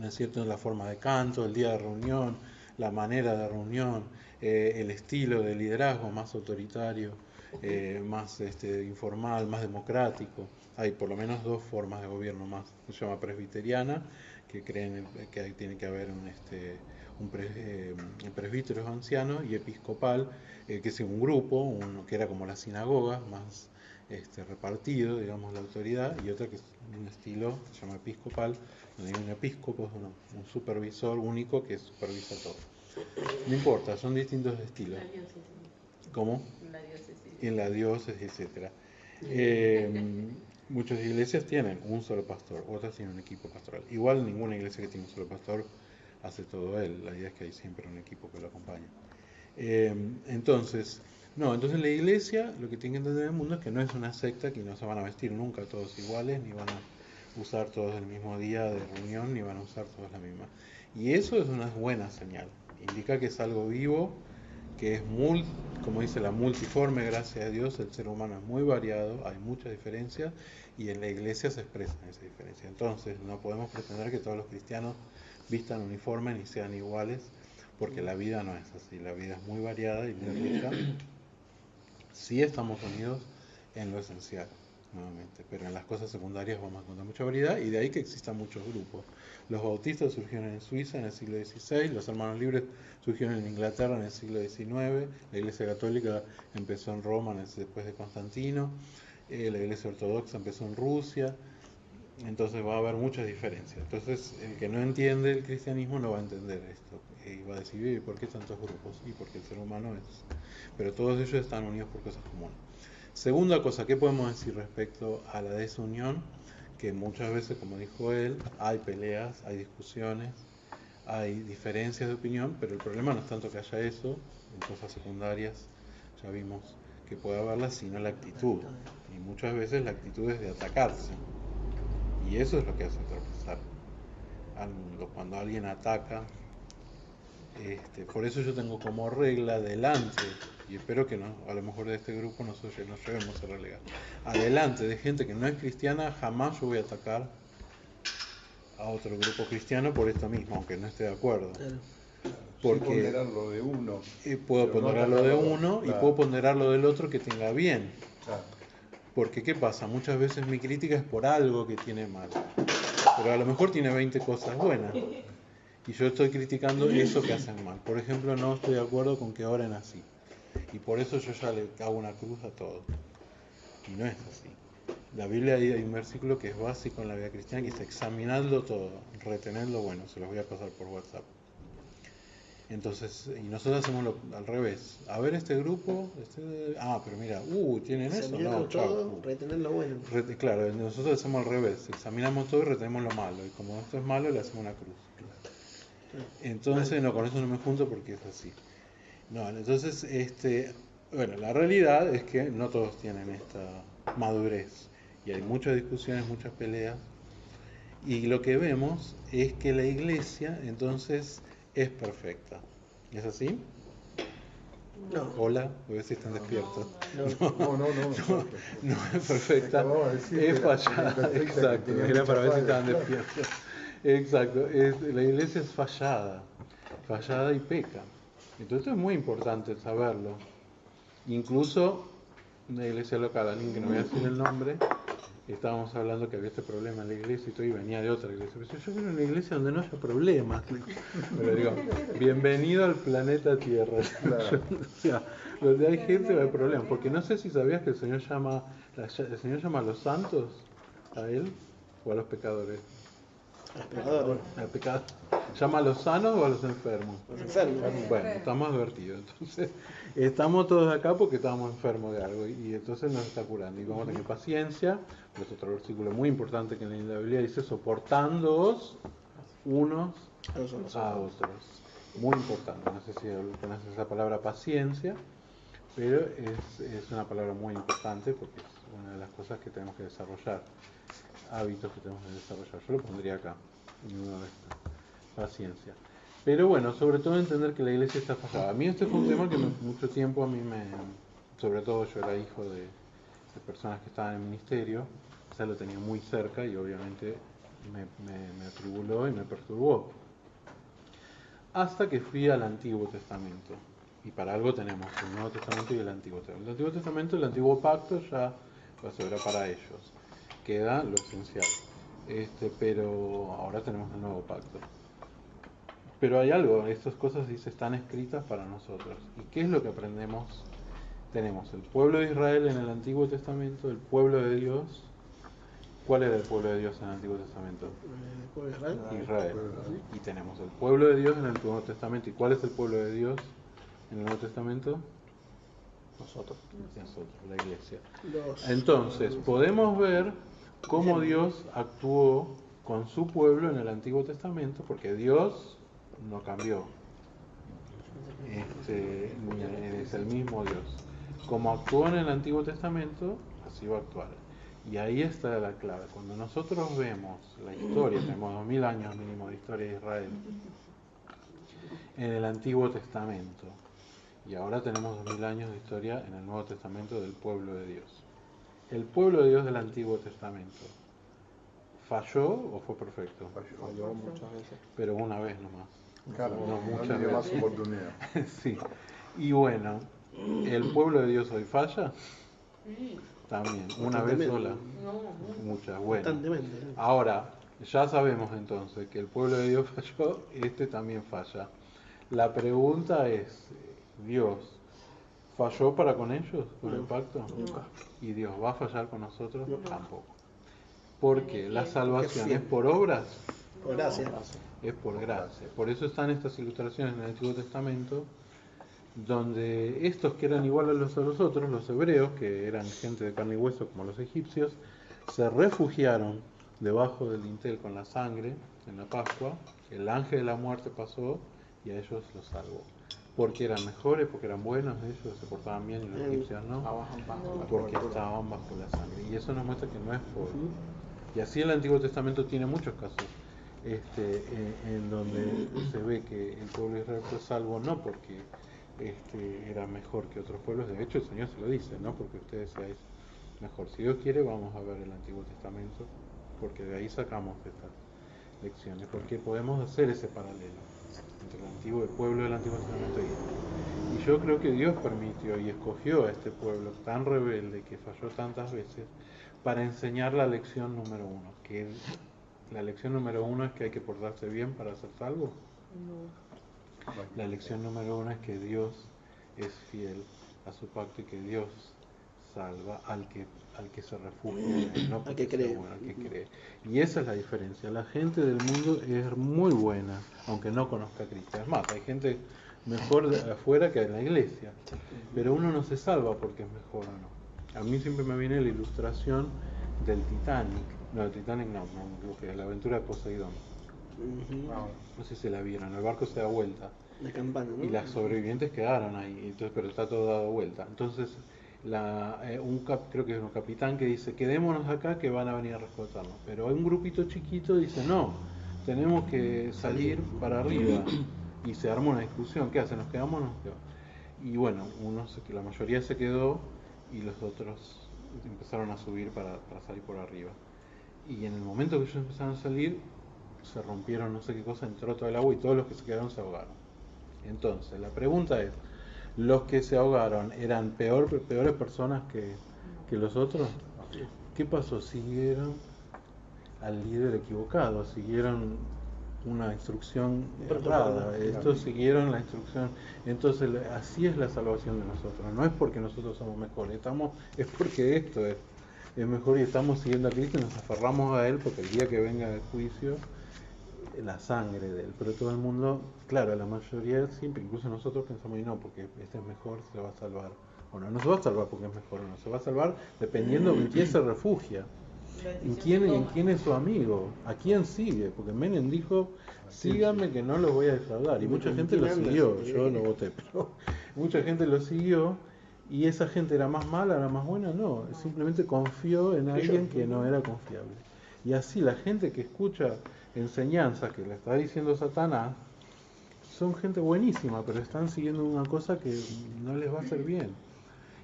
¿No es cierto? En la forma de canto, el día de reunión, la manera de reunión, el estilo de liderazgo más autoritario, más informal, más democrático. Hay por lo menos dos formas de gobierno más. Se llama presbiteriana, que creen que tiene que haber un presbítero anciano, y episcopal, que es un grupo, que era como la sinagoga, más repartido, digamos, la autoridad, y otra que es un estilo, se llama episcopal, donde hay un episcopo, un supervisor único que supervisa todo. No importa, son distintos estilos. La diócesis. ¿Cómo? La diócesis. En la diócesis, etc. Muchas iglesias tienen un solo pastor, otras tienen un equipo pastoral. Igual ninguna iglesia que tiene un solo pastor hace todo él, la idea es que hay siempre un equipo que lo acompaña. Entonces la iglesia, lo que tiene que entender el mundo es que no es una secta, que no se van a vestir nunca todos iguales, ni van a usar todos el mismo día de reunión, ni van a usar todos la misma. Y eso es una buena señal, indica que es algo vivo, que es como dice la multiforme, gracias a Dios, el ser humano es muy variado, hay muchas diferencias, y en la iglesia se expresan esas diferencias. Entonces no podemos pretender que todos los cristianos vistan uniforme ni sean iguales, porque la vida no es así, la vida es muy variada y muy rica. Sí estamos unidos en lo esencial, nuevamente, pero en las cosas secundarias vamos a encontrar mucha variedad, y de ahí que existan muchos grupos. Los bautistas surgieron en Suiza en el siglo XVI, los hermanos libres surgieron en Inglaterra en el siglo XIX, la Iglesia Católica empezó en Roma después de Constantino, la Iglesia Ortodoxa empezó en Rusia. Entonces va a haber muchas diferencias. Entonces el que no entiende el cristianismo no va a entender esto, y va a decir, ¿y por qué tantos grupos? Y porque el ser humano es... Pero todos ellos están unidos por cosas comunes. Segunda cosa, ¿qué podemos decir respecto a la desunión? Que muchas veces, como dijo él, hay peleas, hay discusiones, hay diferencias de opinión, pero el problema no es tanto que haya eso, en cosas secundarias ya vimos que puede haberla, sino la actitud. Y muchas veces la actitud es de atacarse. Y eso es lo que hace tropezar al mundo. Cuando alguien ataca, por eso yo tengo como regla delante, y espero que no, a lo mejor de este grupo nos llevemos a relegar. Adelante de gente que no es cristiana, jamás yo voy a atacar a otro grupo cristiano por esto mismo, aunque no esté de acuerdo. Claro. Porque ponderar lo de uno. Puedo Pero no ponderar lo de atacarlo, uno y claro. puedo ponderar lo del otro que tenga bien. Claro. Porque ¿qué pasa? Muchas veces mi crítica es por algo que tiene mal, pero a lo mejor tiene 20 cosas buenas. Y yo estoy criticando eso que hacen mal. Por ejemplo, no estoy de acuerdo con que oren así. Y por eso yo ya le hago una cruz a todo. Y no es así. La Biblia hay un versículo que es básico en la vida cristiana, que dice examinadlo todo, retenedlo bueno. Se los voy a pasar por WhatsApp. Entonces, y nosotros hacemos al revés. A ver este grupo, pero mira, tienen eso, Examinarlo no, chao. todo, retener lo bueno. Claro, nosotros hacemos al revés, examinamos todo y retenemos lo malo. Y como esto es malo, le hacemos una cruz. Entonces, no, con eso no me junto porque es así. No, entonces, bueno, la realidad es que no todos tienen esta madurez. Y hay muchas discusiones, muchas peleas. Y lo que vemos es que la iglesia, entonces, es perfecta. ¿Es así? No. Hola, a ver si están despiertos. No. No es perfecta, Acabamos de decir es que la fallada. perfecta que Exacto, tenía era para ver si mucha estaban falla. despiertos. Exacto, la iglesia es fallada y peca. Entonces es muy importante saberlo. Incluso una iglesia local, alguien que no voy a decir el nombre, estábamos hablando que había este problema en la iglesia y todo, y venía de otra iglesia. Pero yo quiero una iglesia donde no haya problemas. Pero digo, bienvenido al planeta Tierra. Claro. O sea, donde hay gente va a haber problemas. Porque no sé si sabías que el Señor llama a los santos, a Él, o a los pecadores. Los pecadores, Al pecado. ¿Llama a los sanos o a los enfermos? los enfermos. Bueno, estamos advertidos. Entonces, estamos todos acá porque estamos enfermos de algo y entonces nos está curando. Y vamos a tener paciencia. Es otro versículo muy importante que en la Biblia dice: soportándoos unos a otros. Muy importante. No sé si conoces esa palabra paciencia, pero es una palabra muy importante porque es una de las cosas que tenemos que desarrollar. Hábitos que tenemos que desarrollar. Yo lo pondría acá, en una de estas. Paciencia. Pero bueno, sobre todo entender que la iglesia está fallada. A mí este fue un tema que mucho tiempo sobre todo yo era hijo de personas que estaban en el ministerio, ya lo tenía muy cerca y obviamente me atribuló y me perturbó. Hasta que fui al Antiguo Testamento. Y para algo tenemos el Nuevo Testamento y el Antiguo Testamento. El Antiguo Testamento, el Antiguo Pacto ya era para ellos. Queda lo esencial. Pero ahora tenemos el Nuevo Pacto. Pero hay algo, estas cosas están escritas para nosotros. ¿Y qué es lo que aprendemos? Tenemos el pueblo de Israel en el Antiguo Testamento, el pueblo de Dios. ¿Cuál era el pueblo de Dios en el Antiguo Testamento? ¿El pueblo de Israel? Israel. Y tenemos el pueblo de Dios en el Nuevo Testamento. ¿Y cuál es el pueblo de Dios en el Nuevo Testamento? Nosotros, la iglesia. Entonces, podemos ver cómo Dios actuó con su pueblo en el Antiguo Testamento, porque Dios no cambió. Es el mismo Dios. Como actuó en el Antiguo Testamento, así va a actuar. Y ahí está la clave. Cuando nosotros vemos la historia, tenemos 2000 años mínimo de historia de Israel, en el Antiguo Testamento, y ahora tenemos 2000 años de historia en el Nuevo Testamento del pueblo de Dios. El pueblo de Dios del Antiguo Testamento, ¿falló o fue perfecto? Falló muchas veces. Pero una vez nomás. Claro, No muchas dio más veces. oportunidad. Sí. Y bueno, ¿el pueblo de Dios hoy falla? Sí. También, una vez Constantemente. sola. No. Muchas, bueno. Constantemente. Ahora, ya sabemos entonces que el pueblo de Dios falló, también falla. La pregunta es, ¿Dios falló para con ellos, con el pacto? Nunca. ¿Y Dios va a fallar con nosotros? No. Tampoco. Porque la salvación Qué es por obras, Por gracia. es por gracia. Por eso están estas ilustraciones en el Antiguo Testamento, donde estos que eran iguales a los otros, los hebreos, que eran gente de carne y hueso como los egipcios, se refugiaron debajo del dintel con la sangre en la Pascua. El ángel de la muerte pasó y a ellos los salvó. Porque eran mejores, porque eran buenos, ellos se portaban bien y los egipcios no, porque estaban bajo la sangre. Y eso nos muestra que no es por... Y así el Antiguo Testamento tiene muchos casos en donde se ve que el pueblo de Israel fue salvo no porque era mejor que otros pueblos. De hecho el Señor se lo dice, no porque ustedes seáis mejor. Si Dios quiere vamos a ver el Antiguo Testamento, porque de ahí sacamos estas lecciones, porque podemos hacer ese paralelo entre el pueblo del Antiguo Testamento y yo creo que Dios permitió y escogió a este pueblo tan rebelde que falló tantas veces para enseñar la lección número uno, que la lección número uno es que hay que portarse bien para ser salvo. La lección número uno es que Dios es fiel a su pacto y que Dios salva al que se refugia, no al que cree. Bueno, al que cree. Y esa es la diferencia. La gente del mundo es muy buena, aunque no conozca a Cristo. Es más, hay gente mejor de afuera que en la iglesia, pero uno no se salva porque es mejor o no. A mí siempre me viene la ilustración del Titanic. No, el Titanic no, lo que es la aventura de Poseidón. No sé si la vieron, el barco se da vuelta. La campana, ¿no? Y las sobrevivientes quedaron ahí, entonces, pero está todo dado vuelta. Entonces, creo que es un capitán que dice, quedémonos acá que van a venir a rescatarnos. Pero hay un grupito chiquito que dice, no, tenemos que salir para arriba. Y se arma una discusión, ¿qué hacen? ¿Nos quedamos o no nos quedamos? Y bueno, la mayoría se quedó y los otros empezaron a subir para salir por arriba. Y en el momento que ellos empezaron a salir, se rompieron no sé qué cosa, entró todo el agua y todos los que se quedaron se ahogaron. Entonces, la pregunta es, ¿los que se ahogaron eran peores personas que los otros? ¿Qué pasó? Siguieron al líder equivocado, siguieron una instrucción errada, estos siguieron la instrucción. Entonces, así es la salvación de nosotros, no es porque nosotros somos mejores, es porque esto es mejor y estamos siguiendo a Cristo y nos aferramos a Él, porque el día que venga el juicio, la sangre de Él. Pero todo el mundo, claro, la mayoría siempre, incluso nosotros pensamos, y no, porque este es mejor, se va a salvar. O no se va a salvar porque es mejor, o no se va a salvar dependiendo en quién se refugia, en quién es su amigo, a quién sigue. Porque Menem dijo, síganme que no los voy a defraudar. Y mucha gente lo siguió, yo no voté, pero mucha gente lo siguió. ¿Y esa gente era más mala, era más buena? No, simplemente confió en alguien que no era confiable. Y así la gente que escucha enseñanzas que le está diciendo Satanás, son gente buenísima, pero están siguiendo una cosa que no les va a hacer bien.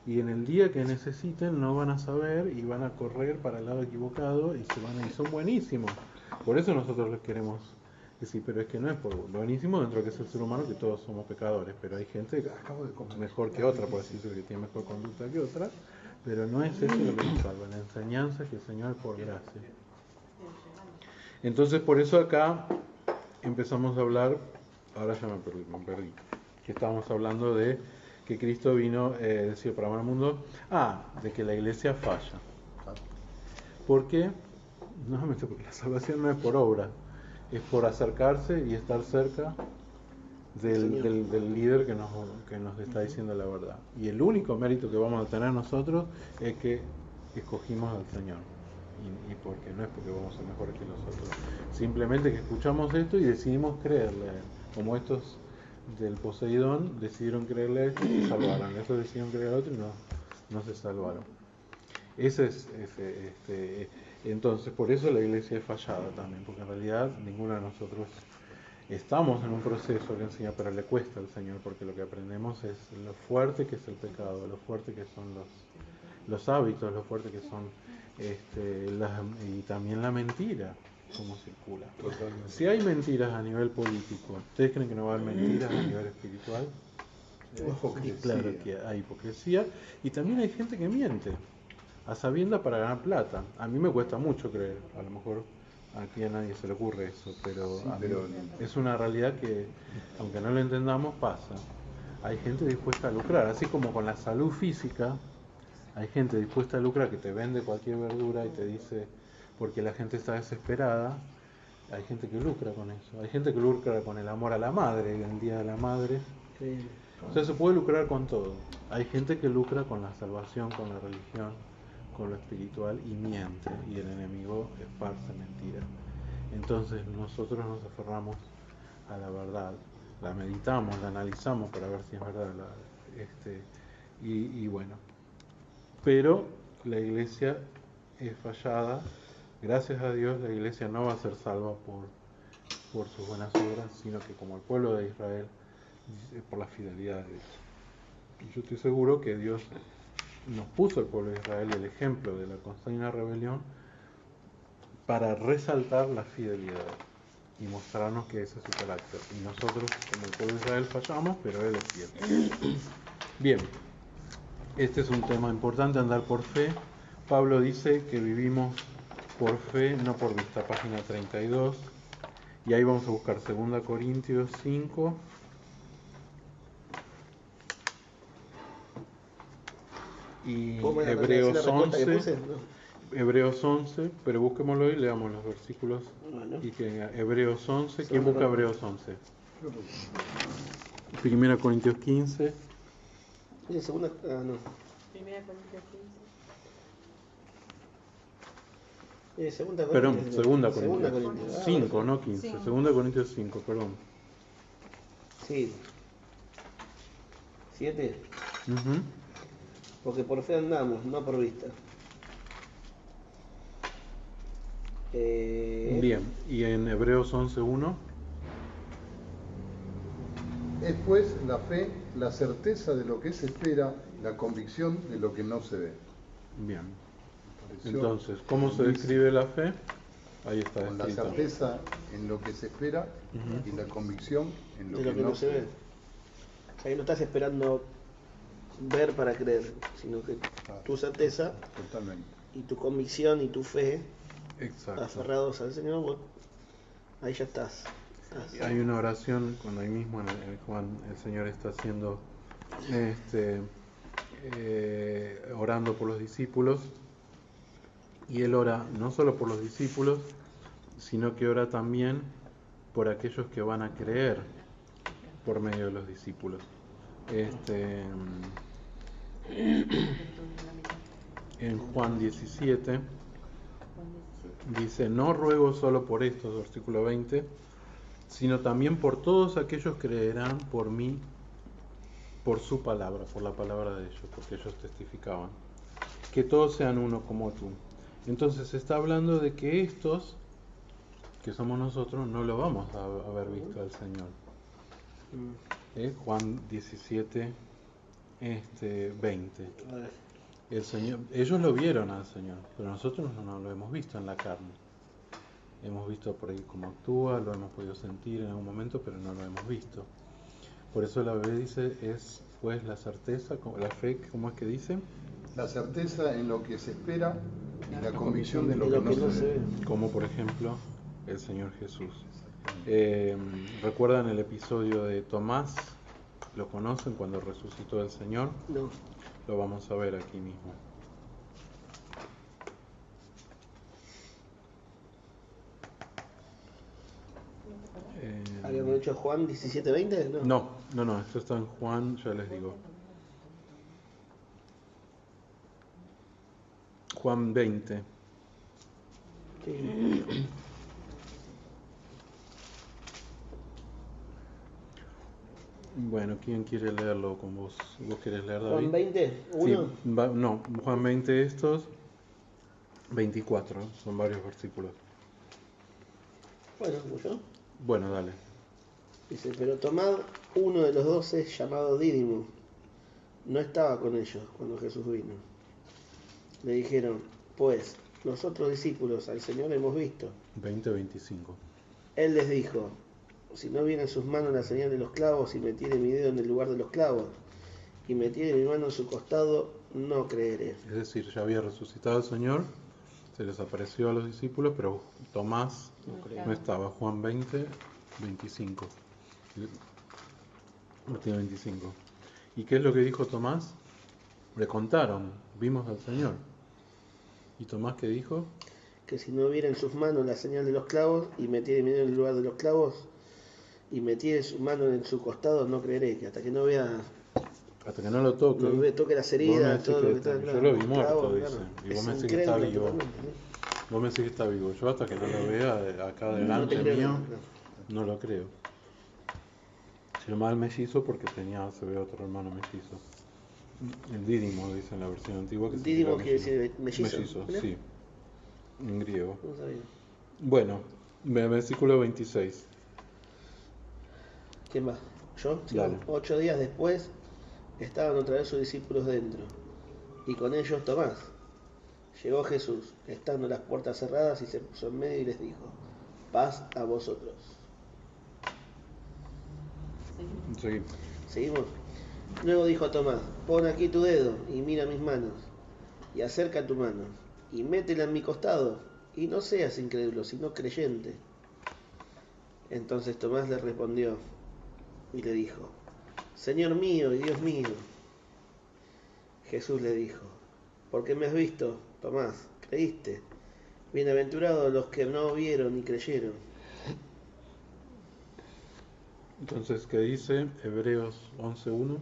Y en el día que necesiten no van a saber y van a correr para el lado equivocado y son buenísimos. Por eso nosotros les queremos decir, pero es que no es por buenísimo dentro de que es el ser humano, que todos somos pecadores, pero hay gente mejor que otra, por así decirlo, que tiene mejor conducta que otra, pero no es eso lo que nos salva, la enseñanza que el Señor por gracia. Entonces por eso acá empezamos a hablar, ahora ya me perdí, que estábamos hablando de que Cristo vino, decir, para amar al mundo, de que la iglesia falla. ¿Por qué? Nuevamente porque la salvación no es por obra, es por acercarse y estar cerca del líder que nos está diciendo la verdad. Y el único mérito que vamos a tener nosotros es que escogimos al Señor. Y porque no es porque vamos a ser mejores que los otros, simplemente que escuchamos esto y decidimos creerle a Él, como estos del Poseidón decidieron creerle a esto y se salvaron, estos decidieron creer a otro y no se salvaron. Entonces por eso la iglesia es fallada también, porque en realidad ninguno de nosotros estamos en un proceso que enseña, pero le cuesta al Señor, porque lo que aprendemos es lo fuerte que es el pecado, lo fuerte que son los hábitos, lo fuerte que son y también la mentira, cómo circula. Totalmente. Si hay mentiras a nivel político, ¿ustedes creen que no va a haber mentiras a nivel espiritual? Claro que hay hipocresía, y también hay gente que miente a sabiendas para ganar plata. A mí me cuesta mucho creer, a lo mejor aquí a nadie se le ocurre eso, pero es una realidad que, aunque no lo entendamos, pasa. Hay gente dispuesta a lucrar, así como con la salud física. Hay gente dispuesta a lucrar que te vende cualquier verdura y te dice, porque la gente está desesperada, hay gente que lucra con eso. Hay gente que lucra con el amor a la madre, el Día de la Madre. Sí. O sea, se puede lucrar con todo. Hay gente que lucra con la salvación, con la religión, con lo espiritual y miente, y el enemigo esparce mentiras. Entonces nosotros nos aferramos a la verdad, la meditamos, la analizamos para ver si es verdad, y bueno. Pero la iglesia es fallada. Gracias a Dios la iglesia no va a ser salva por sus buenas obras, sino que como el pueblo de Israel, por la fidelidad de Dios. Y yo estoy seguro que Dios nos puso al pueblo de Israel el ejemplo de la constante rebelión para resaltar la fidelidad y mostrarnos que ese es su carácter. Y nosotros, como el pueblo de Israel, fallamos, pero Él es fiel. Bien, este es un tema importante, andar por fe. Pablo dice que vivimos por fe, no por vista, página 32. Y ahí vamos a buscar 2 Corintios 5. Y Hebreos 11. Hebreos 11, pero busquémoslo y leamos los versículos. Bueno. Y que Hebreos 11, ¿quién busca Hebreos 11? 1 Corintios 15. ¿Es segunda? Ah, no. Primera Corintios 15. Segunda Perdón, Corintios. segunda Segunda Corintios. Corintios. 5, no 15. Cinco. 2 Corintios 5, perdón. Sí. 7. Ujú. Porque por fe andamos, no por vista. Bien, y en Hebreos 11:1. Es pues la fe, la certeza de lo que se espera, la convicción de lo que no se ve. Bien. Pareció Entonces, ¿cómo se buenísimo. describe la fe? Ahí está Con la escrito. certeza en lo que se espera Ujú. y la convicción en lo, de lo que no se ve. O sea, que no estás esperando ver para creer, sino que tu certeza Totalmente. y tu convicción y tu fe, Exacto. aferrados al Señor, vos, ahí ya estás. Hay una oración cuando ahí mismo en Juan el Señor está haciendo orando por los discípulos, y él ora no solo por los discípulos, sino que ora también por aquellos que van a creer por medio de los discípulos. En Juan 17 dice: no ruego solo por estos, versículo 20, sino también por todos aquellos que creerán por mí, por su palabra, por la palabra de ellos, porque ellos testificaban, que todos sean uno como tú. Entonces se está hablando de que estos, que somos nosotros, no lo vamos a haber visto al Señor. Juan 17, 20. El Señor, ellos lo vieron al Señor, pero nosotros no lo hemos visto en la carne. Hemos visto por ahí cómo actúa, lo hemos podido sentir en algún momento, pero no lo hemos visto. Por eso la Biblia dice, es pues la certeza, la fe, ¿cómo es que dice? La certeza en lo que se espera y la convicción de lo que no se ve. Como por ejemplo el Señor Jesús. ¿Recuerdan el episodio de Tomás? ¿Lo conocen cuando resucitó el Señor? No. Lo vamos a ver aquí mismo. ¿Habíamos hecho Juan 17:20? No, esto está en Juan, ya les digo. Juan 20. Sí. Bueno, ¿quién quiere leerlo con vos? ¿Vos querés leer, David? Juan 20, 1. Sí, no, Juan 20 estos, 24, son varios versículos. Bueno, como yo. Bueno, dale. Dice, pero tomad uno de los 12 llamado Dídimo. No estaba con ellos cuando Jesús vino. Le dijeron, pues, los otros discípulos al Señor hemos visto. 20-25. Él les dijo, si no viene en sus manos la señal de los clavos y metiere mi dedo en el lugar de los clavos y metiere mi mano en su costado, no creeré. Es decir, ya había resucitado el Señor, se les apareció a los discípulos, pero Tomás no estaba. Juan 20-25. Martín 25. ¿Y qué es lo que dijo Tomás? Le contaron, vimos al Señor. ¿Y Tomás qué dijo? Que si no viera en sus manos la señal de los clavos y metiere mi dedo en el lugar de los clavos y metiere su mano en su costado, no creeré, que hasta que no vea, Hasta que no lo toque. no ve, toque las Vos me heridas, decís todo lo que está, yo claro, lo vi los muerto, clavos, dice. claro. Y vos Es me decís que está incrédulo vivo. totalmente, ¿sí? Vos me decís que está vivo. Yo hasta que no lo vea acá No te delante creo mío, nada, no. no lo creo. Se llamaba el mellizo porque se ve otro hermano mellizo. El dídimo, dice en la versión antigua. Que Dídimo significa quiere decir mellizo. Mellizo, ¿Mirá? sí. En griego. No sabía. Bueno, versículo 26. ¿Quién va? ¿Yo? Sí, Dale. 8 días después estaban otra vez sus discípulos dentro, y con ellos Tomás. Llegó Jesús, estando las puertas cerradas, y se puso en medio y les dijo: paz a vosotros. Sí. ¿Seguimos? Luego dijo a Tomás: pon aquí tu dedo y mira mis manos, y acerca tu mano, y métela en mi costado, y no seas incrédulo, sino creyente. Entonces Tomás le respondió y le dijo: Señor mío y Dios mío. Jesús le dijo: porque me has visto, Tomás, creíste. Bienaventurados los que no vieron y creyeron. Entonces, ¿qué dice Hebreos 11:1?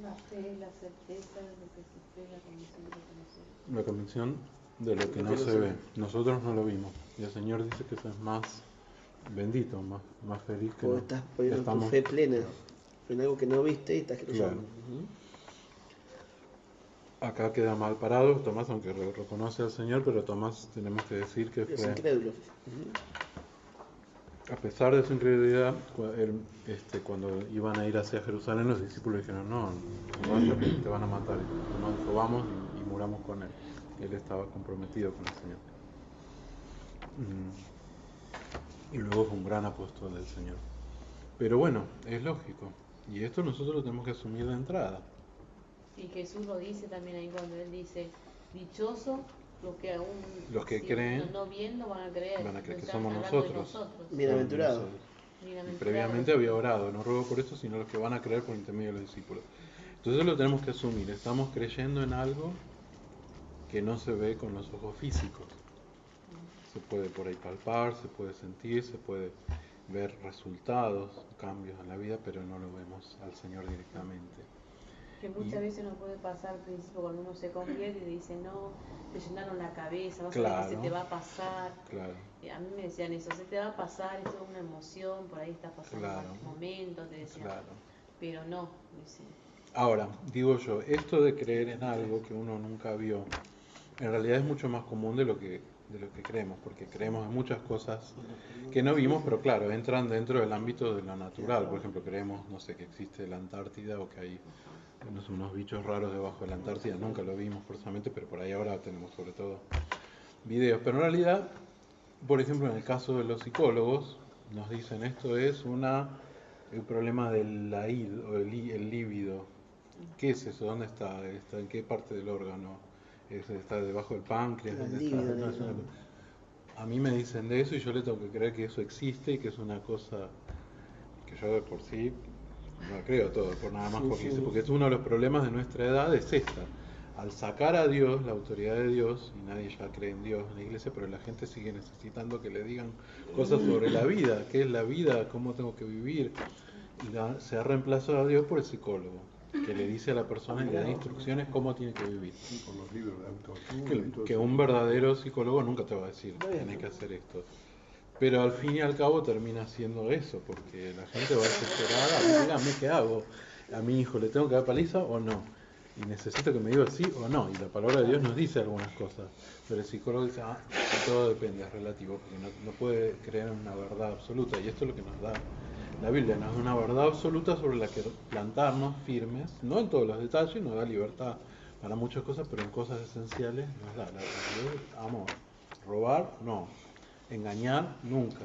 La fe es la certeza de lo que se espera, convicción de lo que no se ve. La convicción de lo que no se ve. Nosotros no lo vimos. Y el Señor dice que eso es más bendito, más feliz que Vos estás poniendo tu fe plena en algo que no viste y estás creyendo. Claro. Acá queda mal parado Tomás, aunque reconoce al Señor, pero Tomás tenemos que decir que Es fue, incrédulo. a pesar de su incredulidad, cuando iban a ir hacia Jerusalén, los discípulos dijeron: no vayas, que te van a matar. Tomás dijo: vamos y muramos con él. Él estaba comprometido con el Señor. Y luego fue un gran apóstol del Señor. Pero bueno, es lógico. Y esto nosotros lo tenemos que asumir de entrada. Y Jesús lo dice también ahí cuando él dice: dichoso los que creen, no viendo van a creer que Está somos hablando de nosotros. Bienaventurado. Bienaventurados. Previamente había orado: no ruego por esto, sino los que van a creer por intermedio de los discípulos. Entonces lo tenemos que asumir. Estamos creyendo en algo que no se ve con los ojos físicos. Se puede por ahí palpar, se puede sentir, se puede ver resultados, cambios en la vida, pero no lo vemos al Señor directamente. Que muchas veces nos puede pasar al principio cuando uno se convierte y dice: no, te llenaron la cabeza, vas a ver que se te va a pasar. Claro. A mí me decían eso: se te va a pasar, esto es una emoción, por ahí estás pasando Claro. un momento, te decían. Claro. Pero no, dice. Ahora, digo yo, esto de creer en algo que uno nunca vio, en realidad es mucho más común de lo que creemos, porque creemos en muchas cosas que no vimos, pero claro, entran dentro del ámbito de lo natural. Por ejemplo, creemos, no sé, que existe la Antártida o que hay unos bichos raros debajo de la Antártida. Nunca lo vimos personalmente, pero por ahí ahora tenemos sobre todo videos. Pero en realidad, por ejemplo, en el caso de los psicólogos, nos dicen: esto es el problema del id o el líbido. ¿Qué es eso? ¿Dónde está? ¿En qué parte del órgano? ¿Está debajo del páncreas? ¿Dónde está? No, a mí me dicen de eso y yo le tengo que creer que eso existe y que es una cosa que yo de por sí no creo todo, por nada más porque es uno de los problemas de nuestra edad, es esta. Al sacar a Dios, la autoridad de Dios, y nadie ya cree en Dios en la iglesia, pero la gente sigue necesitando que le digan cosas sobre la vida, qué es la vida, cómo tengo que vivir, y se ha reemplazado a Dios por el psicólogo, que le dice a la persona y le da instrucciones cómo tiene que vivir. Y por los libros de autoayuda. Que un verdadero psicólogo nunca te va a decir: tenés que hacer esto. Pero al fin y al cabo termina haciendo eso, porque la gente va desesperada: dígame qué hago, a mi hijo le tengo que dar paliza o no, y necesito que me diga sí o no, y la palabra de Dios nos dice algunas cosas, pero el psicólogo dice: todo depende, es relativo, porque no puede creer en una verdad absoluta, y esto es lo que nos da la Biblia, nos da una verdad absoluta sobre la que plantarnos firmes, no en todos los detalles, nos da libertad para muchas cosas, pero en cosas esenciales nos da amor. Robar, no. Engañar, nunca.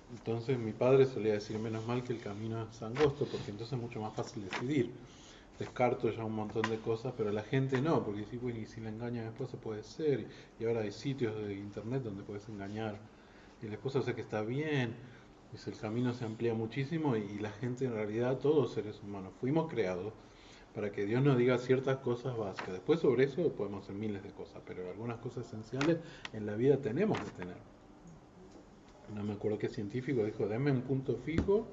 Entonces mi padre solía decir: menos mal que el camino es angosto, porque entonces es mucho más fácil decidir. Descarto ya un montón de cosas, pero la gente no, porque si, bueno, y si la engaña a mi esposa puede ser, y ahora hay sitios de internet donde puedes engañar y la esposa sé que está bien. Dice: el camino se amplía muchísimo y la gente, en realidad todos seres humanos fuimos creados para que Dios nos diga ciertas cosas básicas. Después sobre eso podemos hacer miles de cosas, pero algunas cosas esenciales en la vida tenemos que tener. no me acuerdo qué científico, dijo, deme un punto fijo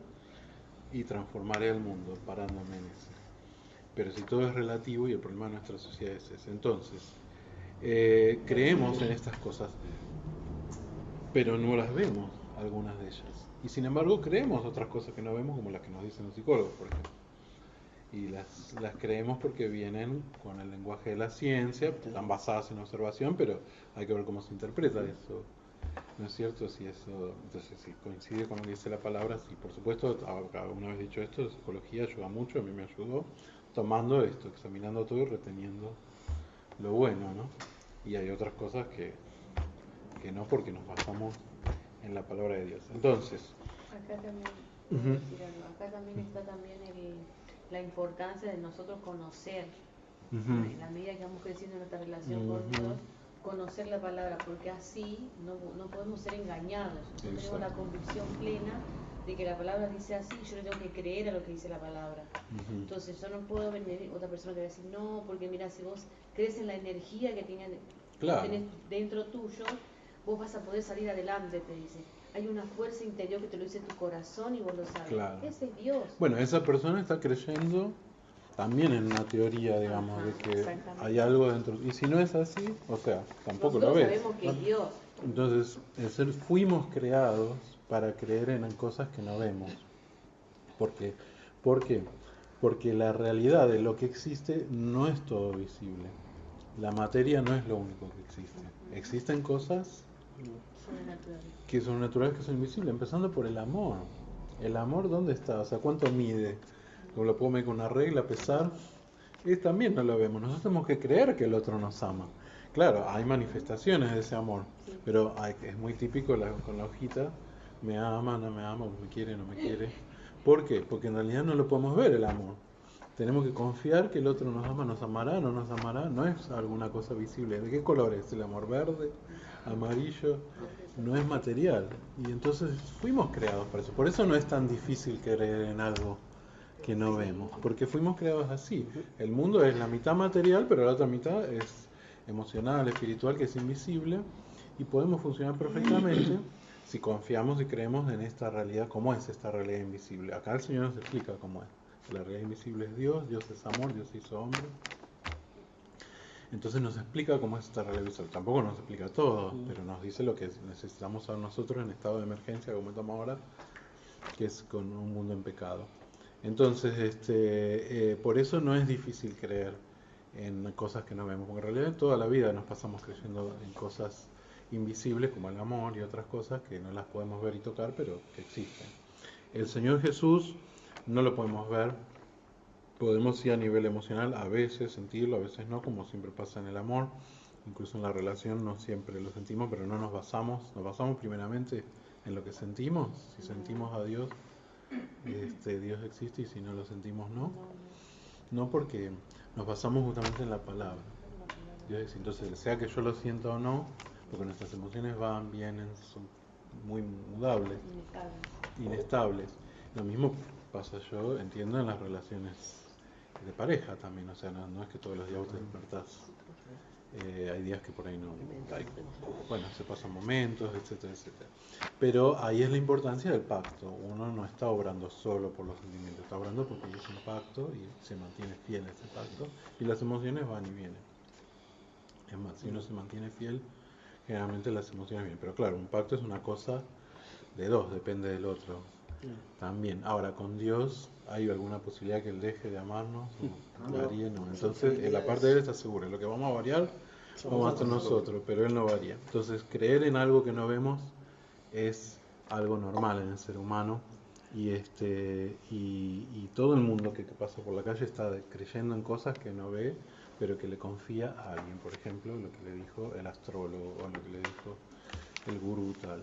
y transformaré el mundo parándome en ese. Pero si todo es relativo, y el problema de nuestra sociedad es ese. Entonces, creemos en estas cosas, pero no las vemos, algunas de ellas. Y sin embargo creemos otras cosas que no vemos, como las que nos dicen los psicólogos, por ejemplo. Y las creemos porque vienen con el lenguaje de la ciencia, están basadas en observación, pero hay que ver cómo se interpreta eso. ¿No es cierto? Si eso, entonces, si coincide con lo que dice la palabra, sí, por supuesto, una vez dicho esto, la psicología ayuda mucho, a mí me ayudó, tomando esto, examinando todo y reteniendo lo bueno, ¿no? Y hay otras cosas que no, porque nos basamos en la palabra de Dios. Entonces, acá también, acá también está también la importancia de nosotros conocer, en la medida que vamos creciendo en nuestra relación con Dios, conocer la palabra, porque así no podemos ser engañados. Nosotros tenemos la convicción plena de que la palabra dice así, y yo le tengo que creer a lo que dice la palabra. Entonces yo no puedo venir otra persona que va a decir, no, porque mira, si vos crees en la energía que tenés dentro tuyo, vos vas a poder salir adelante, te dice. Hay una fuerza interior que te lo dice tu corazón y vos lo sabes. Claro. Ese es Dios. Bueno, esa persona está creyendo también en una teoría, digamos, de que hay algo dentro. Y si no es así, o sea, tampoco nosotros lo ves. Sabemos que es Dios. Entonces, fuimos creados para creer en cosas que no vemos. ¿Por qué? Porque la realidad de lo que existe no es todo visible. La materia no es lo único que existe. Existen cosas que son naturales, que son invisibles, empezando por el amor. ¿El amor dónde está? O sea, ¿cuánto mide? ¿Cómo lo puedo medir con una regla, pesar? Y también no lo vemos. Nosotros tenemos que creer que el otro nos ama. Claro, hay manifestaciones de ese amor, pero es muy típico con la hojita, me ama, no me ama, me quiere, no me quiere. ¿Por qué? Porque en realidad no lo podemos ver el amor. Tenemos que confiar que el otro nos ama, nos amará, no nos amará, no es alguna cosa visible. ¿De qué color es el amor? ¿Verde? ¿Amarillo? No es material. Y entonces fuimos creados para eso. Por eso no es tan difícil creer en algo que no vemos, porque fuimos creados así. El mundo es la mitad material, pero la otra mitad es emocional, espiritual, que es invisible, y podemos funcionar perfectamente si confiamos y creemos en esta realidad. ¿Cómo es esta realidad invisible? Acá el Señor nos explica cómo es. La realidad invisible es Dios, Dios es amor, Dios se hizo hombre. Entonces nos explica cómo es esta realidad visual. Tampoco nos explica todo, pero nos dice lo que necesitamos saber nosotros en estado de emergencia, como estamos ahora, que es con un mundo en pecado. Entonces, por eso no es difícil creer en cosas que no vemos, porque en realidad toda la vida nos pasamos creyendo en cosas invisibles como el amor y otras cosas que no las podemos ver y tocar, pero que existen. El Señor Jesús no lo podemos ver, podemos sí a nivel emocional a veces sentirlo, a veces no, como siempre pasa en el amor, incluso en la relación no siempre lo sentimos, pero no nos basamos primeramente en lo que sentimos. Si sentimos a Dios, Dios existe, y si no lo sentimos, no, porque nos basamos justamente en la palabra. Dios existe. Entonces, sea que yo lo sienta o no, porque nuestras emociones van, vienen, son muy mudables, inestables. Lo mismo pasa, yo entiendo, en las relaciones de pareja también. O sea, no es que todos los días te despertás. Hay días que por ahí no hay, bueno, se pasan momentos, etcétera, etcétera. Pero ahí es la importancia del pacto. Uno no está obrando solo por los sentimientos, está obrando porque es un pacto y se mantiene fiel a ese pacto, y las emociones van y vienen. Es más, si uno se mantiene fiel, generalmente las emociones vienen. Pero claro, un pacto es una cosa de dos, depende del otro también. Ahora, con Dios, ¿hay alguna posibilidad que Él deje de amarnos? No, varíe, no. Entonces, en la parte de Él está segura. Lo que vamos a variar, vamos a hacer nosotros, pero Él no varía. Entonces, creer en algo que no vemos es algo normal en el ser humano. Y todo el mundo que pasa por la calle está creyendo en cosas que no ve, pero que le confía a alguien. Por ejemplo, lo que le dijo el astrólogo, o lo que le dijo el gurú tal.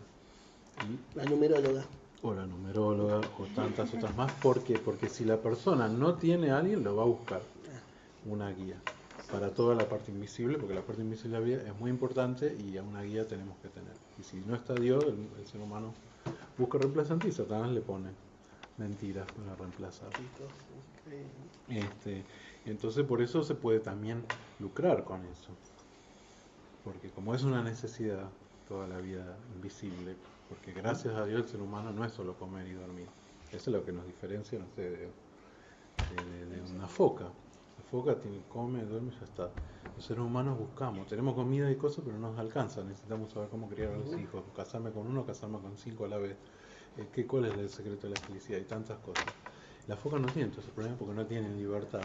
La numeróloga. O la numeróloga, o tantas otras más. ¿Por qué? Porque si la persona no tiene a alguien, lo va a buscar una guía para toda la parte invisible, porque la parte invisible de la vida es muy importante y a una guía tenemos que tener. Y si no está Dios, el ser humano busca reemplazante, y Satanás le pone mentiras para reemplazar. Entonces por eso se puede también lucrar con eso, porque como es una necesidad toda la vida invisible, porque gracias a Dios el ser humano no es solo comer y dormir. Eso es lo que nos diferencia, no sé, de una foca. La foca come, duerme y ya está. Los seres humanos buscamos, tenemos comida y cosas, pero no nos alcanza. Necesitamos saber cómo criar a los hijos, casarme con uno, casarme con 5 a la vez. ¿Cuál es el secreto de la felicidad? Y tantas cosas. La foca no tiene entonces problema porque no tienen libertad.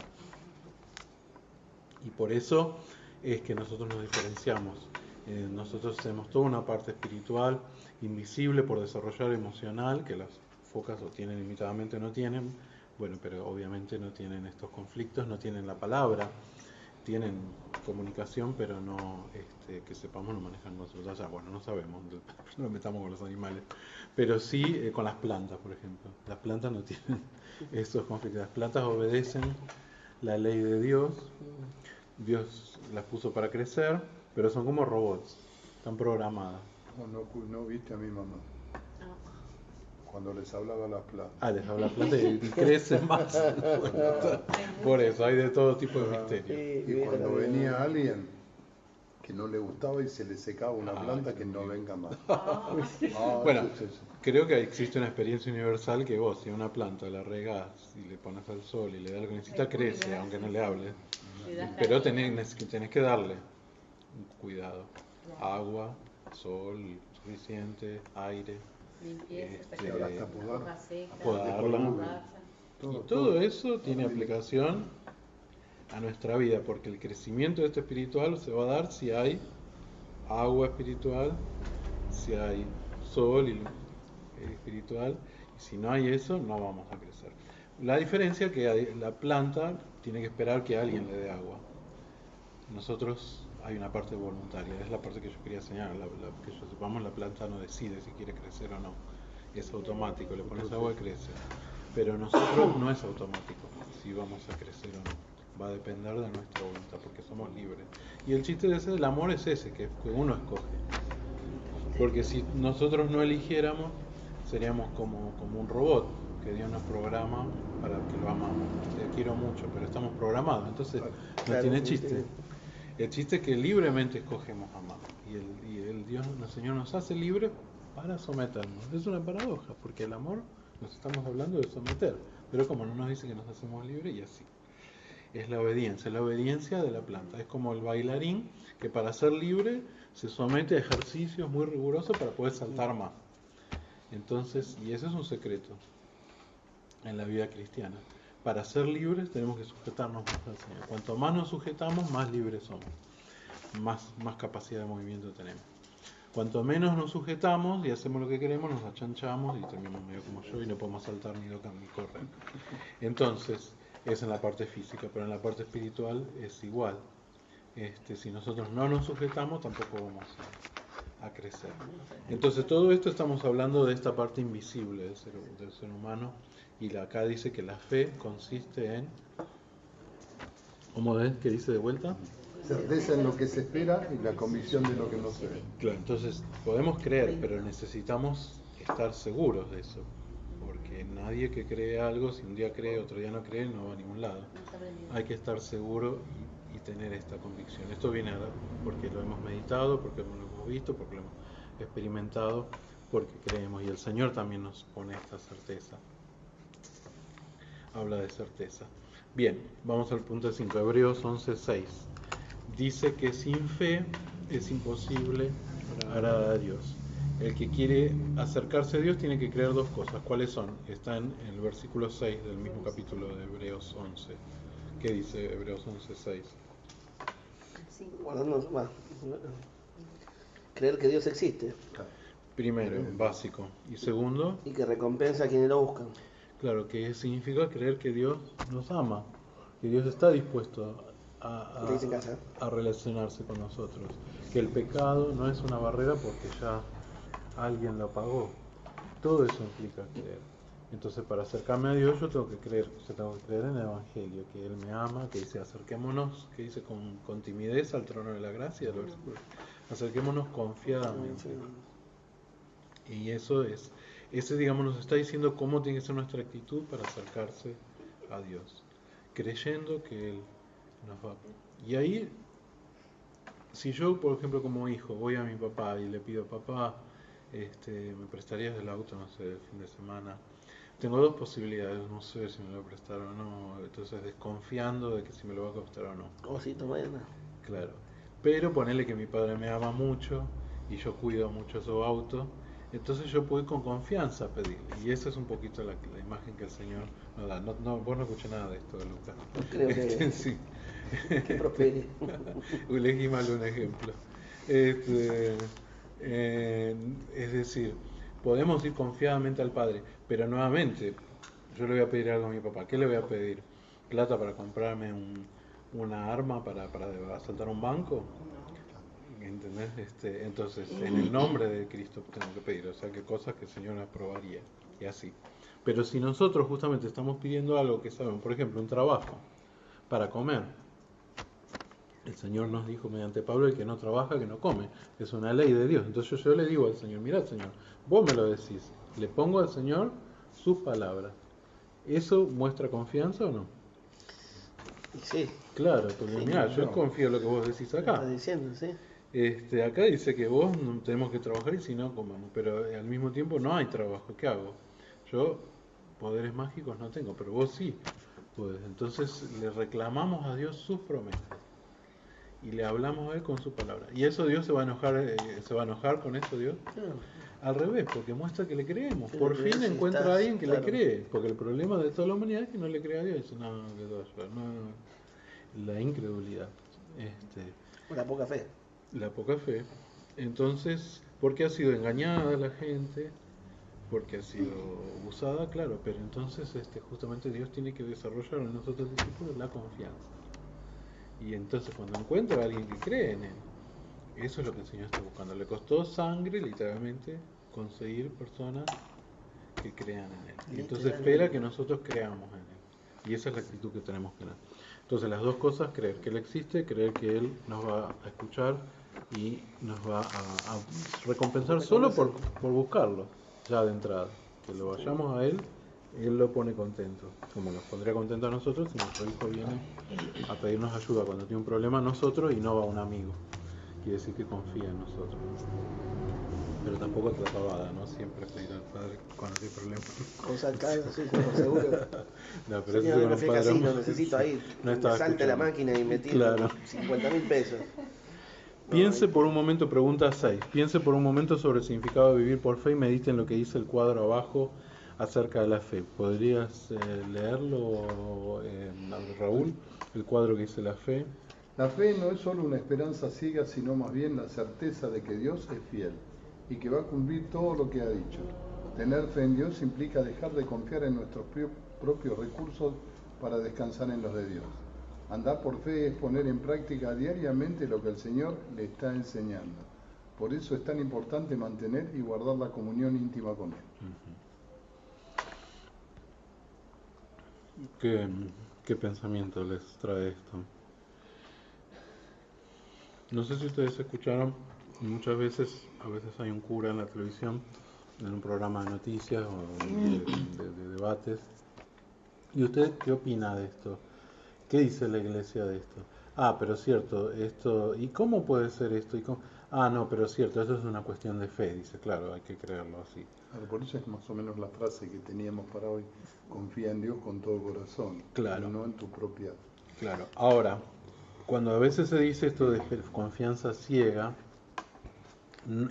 Y por eso es que nosotros nos diferenciamos. Nosotros tenemos toda una parte espiritual, invisible por desarrollar, emocional, que las focas o tienen limitadamente o no tienen. Bueno, pero obviamente no tienen estos conflictos, no tienen la palabra, tienen comunicación, pero no, que sepamos, no manejan nosotros allá. Bueno, no sabemos, no nos metamos con los animales, pero sí con las plantas, por ejemplo. Las plantas no tienen esos conflictos. Las plantas obedecen la ley de Dios. Dios las puso para crecer, pero son como robots, están programadas. No viste a mi mamá cuando les hablaba a las plantas. Les habla planta y crecen más. Por eso hay de todo tipo de misterios. Y cuando venía alguien que no le gustaba y se le secaba una planta, que no venga más. Bueno, creo que existe una experiencia universal que vos, si a una planta la regás y le pones al sol y le das lo que necesita, crece, aunque no le hables. Pero tenés que darle cuidado. Agua, sol suficiente, aire. Podarla. Y todo eso tiene aplicación a nuestra vida, porque el crecimiento de este espiritual se va a dar si hay agua espiritual, si hay sol espiritual, y si no hay eso, no vamos a crecer. La diferencia es que la planta tiene que esperar que alguien le dé agua. Nosotros hay una parte voluntaria, es la parte que yo quería señalar, que yo sepamos, la planta no decide si quiere crecer o no, es automático, le pones agua y crece. Pero nosotros no es automático si vamos a crecer o no, va a depender de nuestra voluntad porque somos libres. Y el chiste del amor es ese, que uno escoge. Porque si nosotros no eligiéramos, seríamos como un robot, que Dios nos programa para que lo amamos. Te quiero mucho, pero estamos programados, entonces no tiene chiste. El chiste es que libremente escogemos amar. Y el Señor nos hace libres para someternos. Es una paradoja, porque el amor nos estamos hablando de someter, pero como no nos dice que nos hacemos libres, y así. Es la obediencia de la planta. Es como el bailarín que para ser libre se somete a ejercicios muy rigurosos para poder saltar más. Entonces, y ese es un secreto en la vida cristiana. Para ser libres tenemos que sujetarnos más al Señor. Cuanto más nos sujetamos, más libres somos. Más capacidad de movimiento tenemos. Cuanto menos nos sujetamos y hacemos lo que queremos, nos achanchamos y terminamos medio como yo y no podemos saltar ni tocar ni correr. Entonces, es en la parte física, pero en la parte espiritual es igual. Si nosotros no nos sujetamos, tampoco vamos a crecer. Entonces, todo esto estamos hablando de esta parte invisible del ser humano. Y acá dice que la fe consiste en... ¿Cómo es? ¿Qué dice de vuelta? Certeza en lo que se espera y la convicción de lo que no se ve. Claro, entonces podemos creer, pero necesitamos estar seguros de eso. Porque nadie que cree algo, si un día cree, otro día no cree, no va a ningún lado. Hay que estar seguro y tener esta convicción. Esto viene porque lo hemos meditado, porque lo hemos visto, porque lo hemos experimentado, porque creemos. Y el Señor también nos pone esta certeza. Habla de certeza. Bien, vamos al punto 5, Hebreos 11:6. Dice que sin fe es imposible agradar a Dios. El que quiere acercarse a Dios tiene que creer dos cosas. ¿Cuáles son? Están en el versículo 6 del mismo capítulo de Hebreos 11. ¿Qué dice Hebreos 11:6? Creer que Dios existe. Primero, básico. Y segundo, y que recompensa a quienes lo buscan. Claro, que significa creer que Dios nos ama, que Dios está dispuesto a relacionarse con nosotros, que el pecado no es una barrera porque ya alguien lo pagó. Todo eso implica creer. Entonces, para acercarme a Dios yo tengo que creer en el Evangelio, que Él me ama, que dice acerquémonos, que dice con timidez al trono de la gracia, acerquémonos confiadamente. Y eso es, digamos, nos está diciendo cómo tiene que ser nuestra actitud para acercarse a Dios, creyendo que Él nos va. Y ahí, si yo, por ejemplo, como hijo, voy a mi papá y le pido, papá, ¿me prestarías el auto, no sé, el fin de semana? Tengo dos posibilidades, no sé si me lo va a prestar o no, entonces desconfiando de que si me lo va a prestar o no. Oh, sí, toma ya. Claro, pero ponele que mi padre me ama mucho y yo cuido mucho su auto, entonces yo puedo con confianza pedirle. Y esa es un poquito la imagen que el Señor nos da. Vos no escuché nada de esto, Lucas. No creo que, Sí. que prospere. Elegí mal un ejemplo. Este, es decir, podemos ir confiadamente al Padre, pero nuevamente, yo le voy a pedir algo a mi papá. ¿Qué le voy a pedir? ¿Plata para comprarme una arma para asaltar un banco? ¿Entendés? Entonces, en el nombre de Cristo tengo que pedir, o sea, que cosas que el Señor aprobaría, y así. Pero si nosotros justamente estamos pidiendo algo que sabemos, por ejemplo, un trabajo para comer, el Señor nos dijo mediante Pablo, el que no trabaja, que no come, es una ley de Dios. Entonces yo le digo al Señor, mirá Señor, vos me lo decís, le pongo al Señor sus palabras. ¿Eso muestra confianza o no? Sí. Claro, porque Sí, mirá, yo no. confío en lo que vos decís acá. Estás diciendo, sí. Acá dice que vos no tenemos que trabajar y si no comemos, pero al mismo tiempo no hay trabajo. ¿Qué hago? Yo poderes mágicos no tengo, pero vos sí podés. Entonces le reclamamos a Dios sus promesas y le hablamos a Él con su palabra. ¿Y eso Dios se va a enojar con eso Dios? Claro. Al revés, porque muestra que le creemos. Que Por le crees fin y encuentra estás, a alguien que claro. le cree, porque el problema de toda la humanidad es que no le cree a Dios. Dice, no, que todo ayuda. No, la incredulidad. O la poca fe. La poca fe. Entonces, ¿por qué ha sido engañada la gente? Porque ha sido abusada, claro, pero entonces justamente Dios tiene que desarrollar en nosotros discípulos la confianza. Y entonces cuando encuentra a alguien que cree en Él, eso es lo que el Señor está buscando. Le costó sangre, literalmente, conseguir personas que crean en Él. Y entonces espera que nosotros creamos en Él. Y esa es la actitud que tenemos que tener. Entonces las dos cosas, creer que Él existe, creer que Él nos va a escuchar y nos va a recompensar solo por buscarlo, ya de entrada. Que lo vayamos a Él, Él lo pone contento, como nos pondría contento a nosotros si nuestro hijo viene a pedirnos ayuda cuando tiene un problema a nosotros y no va a un amigo. Quiere decir que confía en nosotros. Pero tampoco otra pavada, ¿no? Siempre pedir al Padre cuando hay problemas. Con saltar, sí, seguro. No, pero Señor, eso me es fui un al padre. casino, necesito ahí, No me estaba salte la escuchando. máquina y me tire Claro. 50.000 pesos. Piense por un momento, pregunta 6. Piense por un momento sobre el significado de vivir por fe y medite en lo que dice el cuadro abajo acerca de la fe. ¿Podrías leerlo, Raúl? El cuadro que dice la fe. La fe no es solo una esperanza ciega, sino más bien la certeza de que Dios es fiel y que va a cumplir todo lo que ha dicho. Tener fe en Dios implica dejar de confiar en nuestros propios recursos para descansar en los de Dios. Andar por fe es poner en práctica diariamente lo que el Señor le está enseñando. Por eso es tan importante mantener y guardar la comunión íntima con Él. ¿Qué pensamiento les trae esto? No sé si ustedes escucharon, muchas veces, a veces hay un cura en la televisión, en un programa de noticias o de debates. ¿Y usted qué opina de esto? ¿Qué dice la iglesia de esto? Ah, pero cierto, esto, ¿y cómo puede ser esto? Ah, no, pero cierto, eso es una cuestión de fe, dice, claro, hay que creerlo así. Claro, por eso es más o menos la frase que teníamos para hoy, confía en Dios con todo corazón, Claro. y no en tu propia. Claro, ahora, cuando a veces se dice esto de confianza ciega,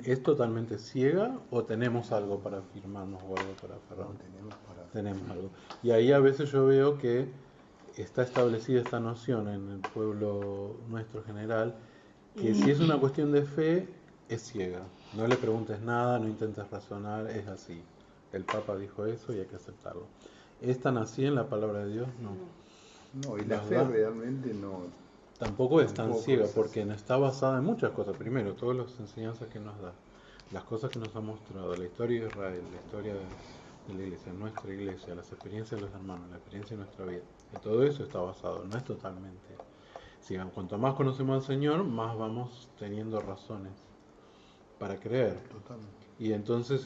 ¿es totalmente ciega o tenemos algo para afirmarnos o algo para aferrarnos? Tenemos algo. Y ahí a veces yo veo que está establecida esta noción en el pueblo nuestro general, que si es una cuestión de fe, es ciega. No le preguntes nada, no intentes razonar, es así. El Papa dijo eso y hay que aceptarlo. ¿Es tan así en la palabra de Dios? No. No, y la fe realmente no. Tampoco es tan ciega, es porque está basada en muchas cosas. Primero, todas las enseñanzas que nos da, las cosas que nos ha mostrado, la historia de Israel, la historia de la iglesia, nuestra iglesia, las experiencias de los hermanos, la experiencia de nuestra vida. Y todo eso está basado, no es totalmente. Si cuanto más conocemos al Señor, más vamos teniendo razones para creer. Totalmente. Y entonces,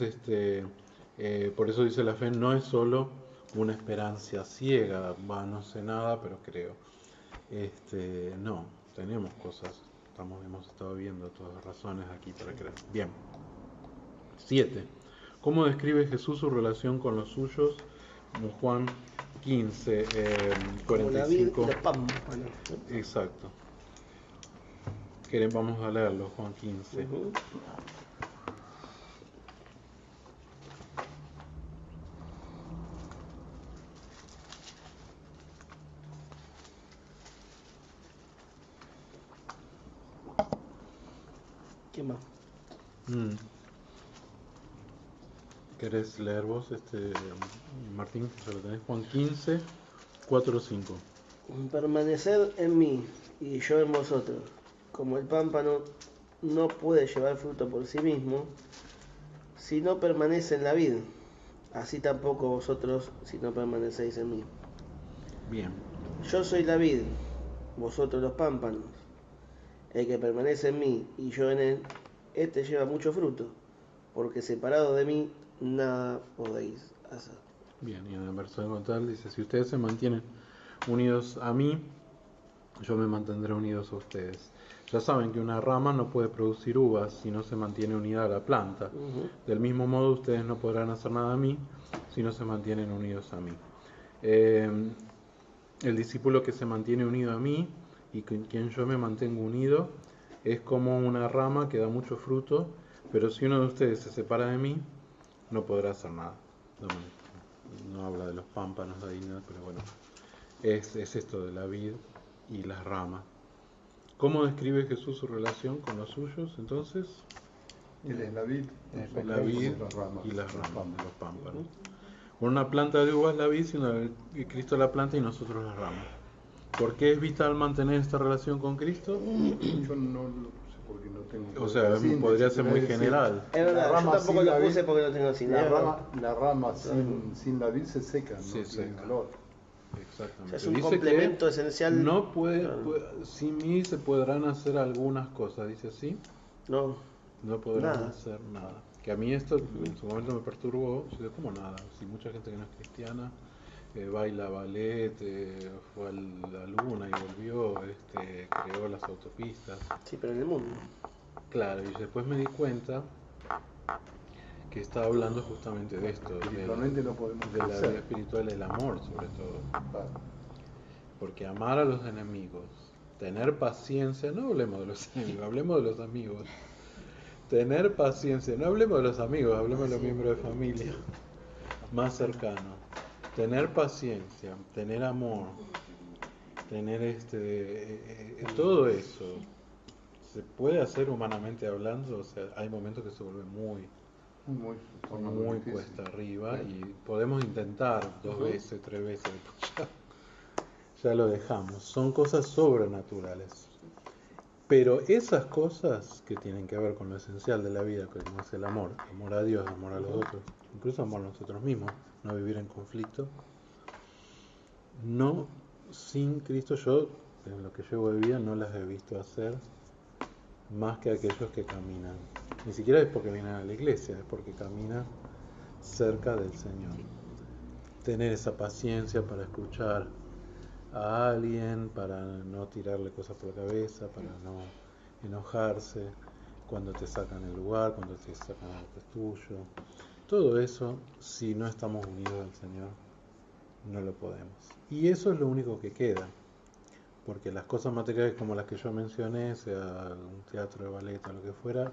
por eso dice la fe, no es solo una esperanza ciega, no sé nada, pero creo. No, tenemos cosas, hemos estado viendo todas las razones aquí para creer. Bien. 7. ¿Cómo describe Jesús su relación con los suyos? En Juan 15, Como la vid y 45. la pámpano. Exacto. Vamos a leerlo, Juan 15. Ujú. ¿Qué más? ¿Querés leer vos, Martín? ¿Se lo tenés? Juan 15, 4, 5. Permaneced en mí y yo en vosotros. Como el pámpano no puede llevar fruto por sí mismo, si no permanece en la vid, así tampoco vosotros si no permanecéis en mí. Bien. Yo soy la vid, vosotros los pámpanos. El que permanece en mí y yo en él, este lleva mucho fruto, porque separado de mí nada podéis hacer. Bien, y en el verso de tal dice, si ustedes se mantienen unidos a mí, yo me mantendré unidos a ustedes. Ya saben que una rama no puede producir uvas si no se mantiene unida a la planta. Del mismo modo, ustedes no podrán hacer nada a mí si no se mantienen unidos a mí. El discípulo que se mantiene unido a mí y con quien yo me mantengo unido es como una rama que da mucho fruto, pero si uno de ustedes se separa de mí, no podrá hacer nada. No habla de los pámpanos ahí, ¿no? Pero bueno, es esto de la vid y las ramas. ¿Cómo describe Jesús su relación con los suyos entonces? Él es la vid, La vid las ramas, y las ramas, pámpanos. los pámpanos. Una planta de uvas la vid, sino Cristo la planta y nosotros las ramas. ¿Por qué es vital mantener esta relación con Cristo? Yo no lo sé porque no tengo. O sea, podría ser muy general. Es verdad, yo tampoco lo puse porque no tengo así. La rama sin la vid se seca, no Se tiene seca. valor. Exactamente. Es un Dice complemento que esencial. no sin mí se podrán hacer algunas cosas, dice así. No, No podrán Nada. hacer nada. Que a mí esto en su momento me perturbó. Yo digo, ¿cómo nada? Si mucha gente que no es cristiana baila ballet, fue a la luna y volvió, creó las autopistas. sí, pero en el mundo. Claro, y después me di cuenta que estaba hablando justamente de esto, Espiritualmente no podemos de la crecer. vida espiritual, del amor sobre todo. Claro. Porque amar a los enemigos, tener paciencia, no hablemos de los enemigos, hablemos de los amigos. Tener paciencia, no hablemos de los amigos, hablemos de los miembros de familia más cercanos. Tener paciencia, tener amor, tener todo eso, se puede hacer humanamente hablando. O sea, hay momentos que se vuelve muy difícil. cuesta arriba y podemos intentar 2 veces, 3 veces, después ya lo dejamos. Son cosas sobrenaturales. Pero esas cosas que tienen que ver con lo esencial de la vida, como es el amor a Dios, amor a los otros, incluso amor a nosotros mismos, no vivir en conflicto, no, sin Cristo yo, en lo que llevo de vida, no las he visto hacer más que aquellos que caminan. Ni siquiera es porque vienen a la iglesia, es porque caminan cerca del Señor. Tener esa paciencia para escuchar a alguien, para no tirarle cosas por la cabeza, para no enojarse cuando te sacan el lugar, cuando te sacan algo que es tuyo. Todo eso, si no estamos unidos al Señor, no lo podemos. Y eso es lo único que queda, porque las cosas materiales como las que yo mencioné, sea un teatro de ballet o lo que fuera,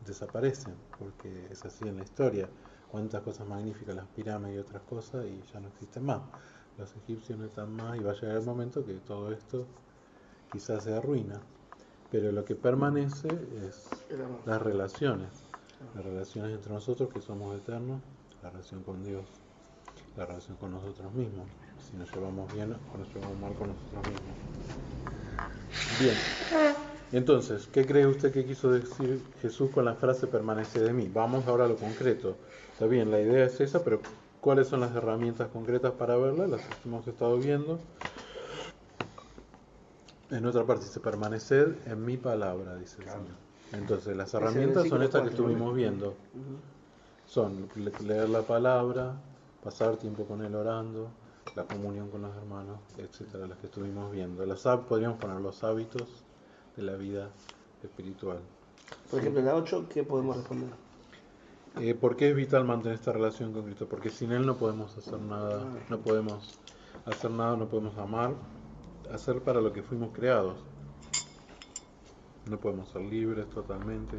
desaparecen, porque es así en la historia. Cuántas cosas magníficas, las pirámides y otras cosas, y ya no existen más. Los egipcios no están más y va a llegar el momento que todo esto quizás se arruina. Pero lo que permanece es las relaciones entre nosotros que somos eternos, la relación con Dios, la relación con nosotros mismos, si nos llevamos bien o nos llevamos mal con nosotros mismos. Bien, entonces, ¿qué cree usted que quiso decir Jesús con la frase permanece de mí? Vamos ahora a lo concreto. Está bien, la idea es esa, pero ¿cuáles son las herramientas concretas para verla? Las hemos estado viendo. En otra parte dice, permaneced en mi palabra, dice el Señor. Entonces, las herramientas son estas que estuvimos viendo. Son leer la palabra, pasar tiempo con Él orando, la comunión con los hermanos, etcétera, las que estuvimos viendo. Podríamos poner los hábitos de la vida espiritual. Por ejemplo, en la 8, ¿qué podemos responder? ¿Por qué es vital mantener esta relación con Cristo? Porque sin Él no podemos hacer nada, no podemos amar, hacer para lo que fuimos creados. No podemos ser libres totalmente.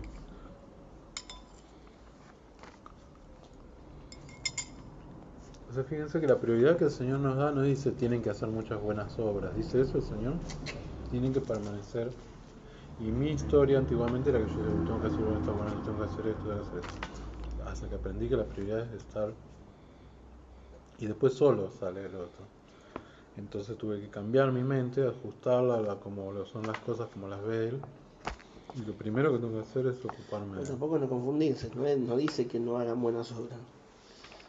O sea, fíjense que la prioridad que el Señor nos da no dice tienen que hacer muchas buenas obras. ¿Dice eso el Señor? Tienen que permanecer. Y mi historia antiguamente era que yo tengo que hacer esto, bueno, tengo que hacer esto, tengo que hacer esto. Hasta que aprendí que la prioridad es estar. Y después solo sale el otro. Entonces tuve que cambiar mi mente, ajustarla a como lo son las cosas, como las ve Él. Y lo primero que tengo que hacer es ocuparme de Pero Él. tampoco no confundirse, no dice que no hagan buenas obras.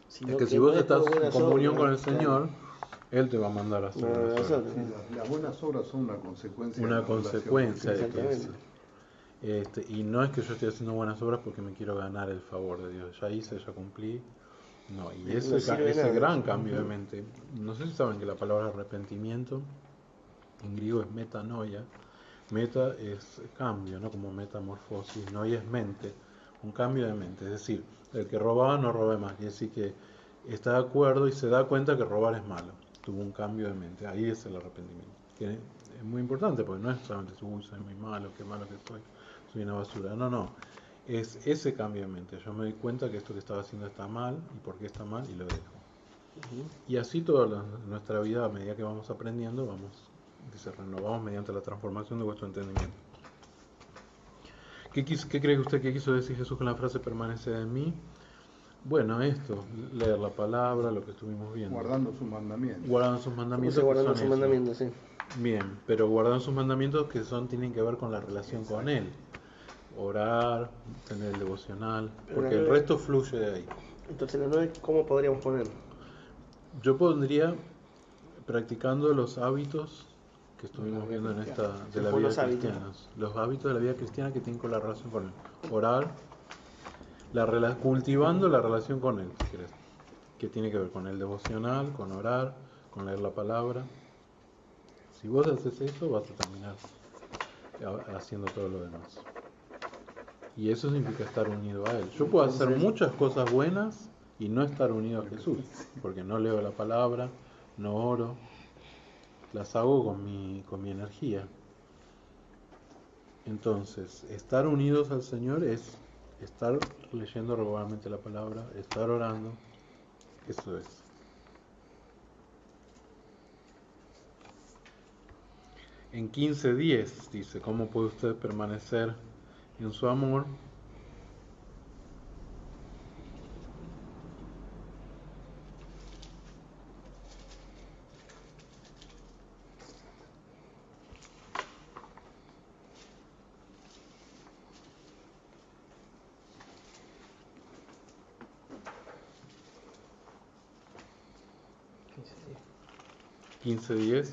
Es que si vos no estás por en buenas comunión obras, con el Señor, Él te va a mandar a hacer buenas obras. Sí, las buenas obras son una consecuencia. Una de la relación consecuencia con de Cristo. que es. Y no es que yo esté haciendo buenas obras porque me quiero ganar el favor de Dios. Ya hice, ya cumplí. No, y ese gran cambio de mente. No sé si saben que la palabra arrepentimiento en griego es metanoia. Meta es cambio, ¿no? Como metamorfosis. Noia es mente. Un cambio de mente. Es decir, el que robaba no robe más. Quiere decir que está de acuerdo y se da cuenta que robar es malo. Tuvo un cambio de mente. Ahí es el arrepentimiento. Que es muy importante porque no es solamente soy muy malo, qué malo que soy una basura. No. Es ese cambio de mente. Yo me doy cuenta que esto que estaba haciendo está mal y por qué está mal y lo dejo. Y así toda nuestra vida, a medida que vamos aprendiendo, renovamos mediante la transformación de vuestro entendimiento. ¿Qué cree usted que quiso decir Jesús con la frase permanece en mí? Bueno, esto, leer la palabra, lo que estuvimos viendo. Guardando sus mandamientos. Guardando sus mandamientos. Guardando sus mandamientos, sí. Bien, pero guardando sus mandamientos que tienen que ver con la relación con Él. Orar, tener el devocional, porque el resto fluye de ahí. Entonces la 9, ¿cómo podríamos ponerlo? Yo pondría practicando los hábitos que estuvimos viendo en esta de la vida cristiana. Los hábitos de la vida cristiana que tienen con la relación con Él. Orar, cultivando la relación con Él, si querés, que tiene que ver con el devocional, con orar, con leer la palabra. Si vos haces eso, vas a terminar haciendo todo lo demás. Y eso significa estar unido a Él. Yo puedo hacer muchas cosas buenas y no estar unido a Jesús, porque no leo la palabra, no oro, las hago con mi energía. Entonces, estar unidos al Señor es estar leyendo regularmente la palabra, estar orando, eso es. En 15:10 dice, ¿cómo puede usted permanecer en su amor? Sí. 15:10,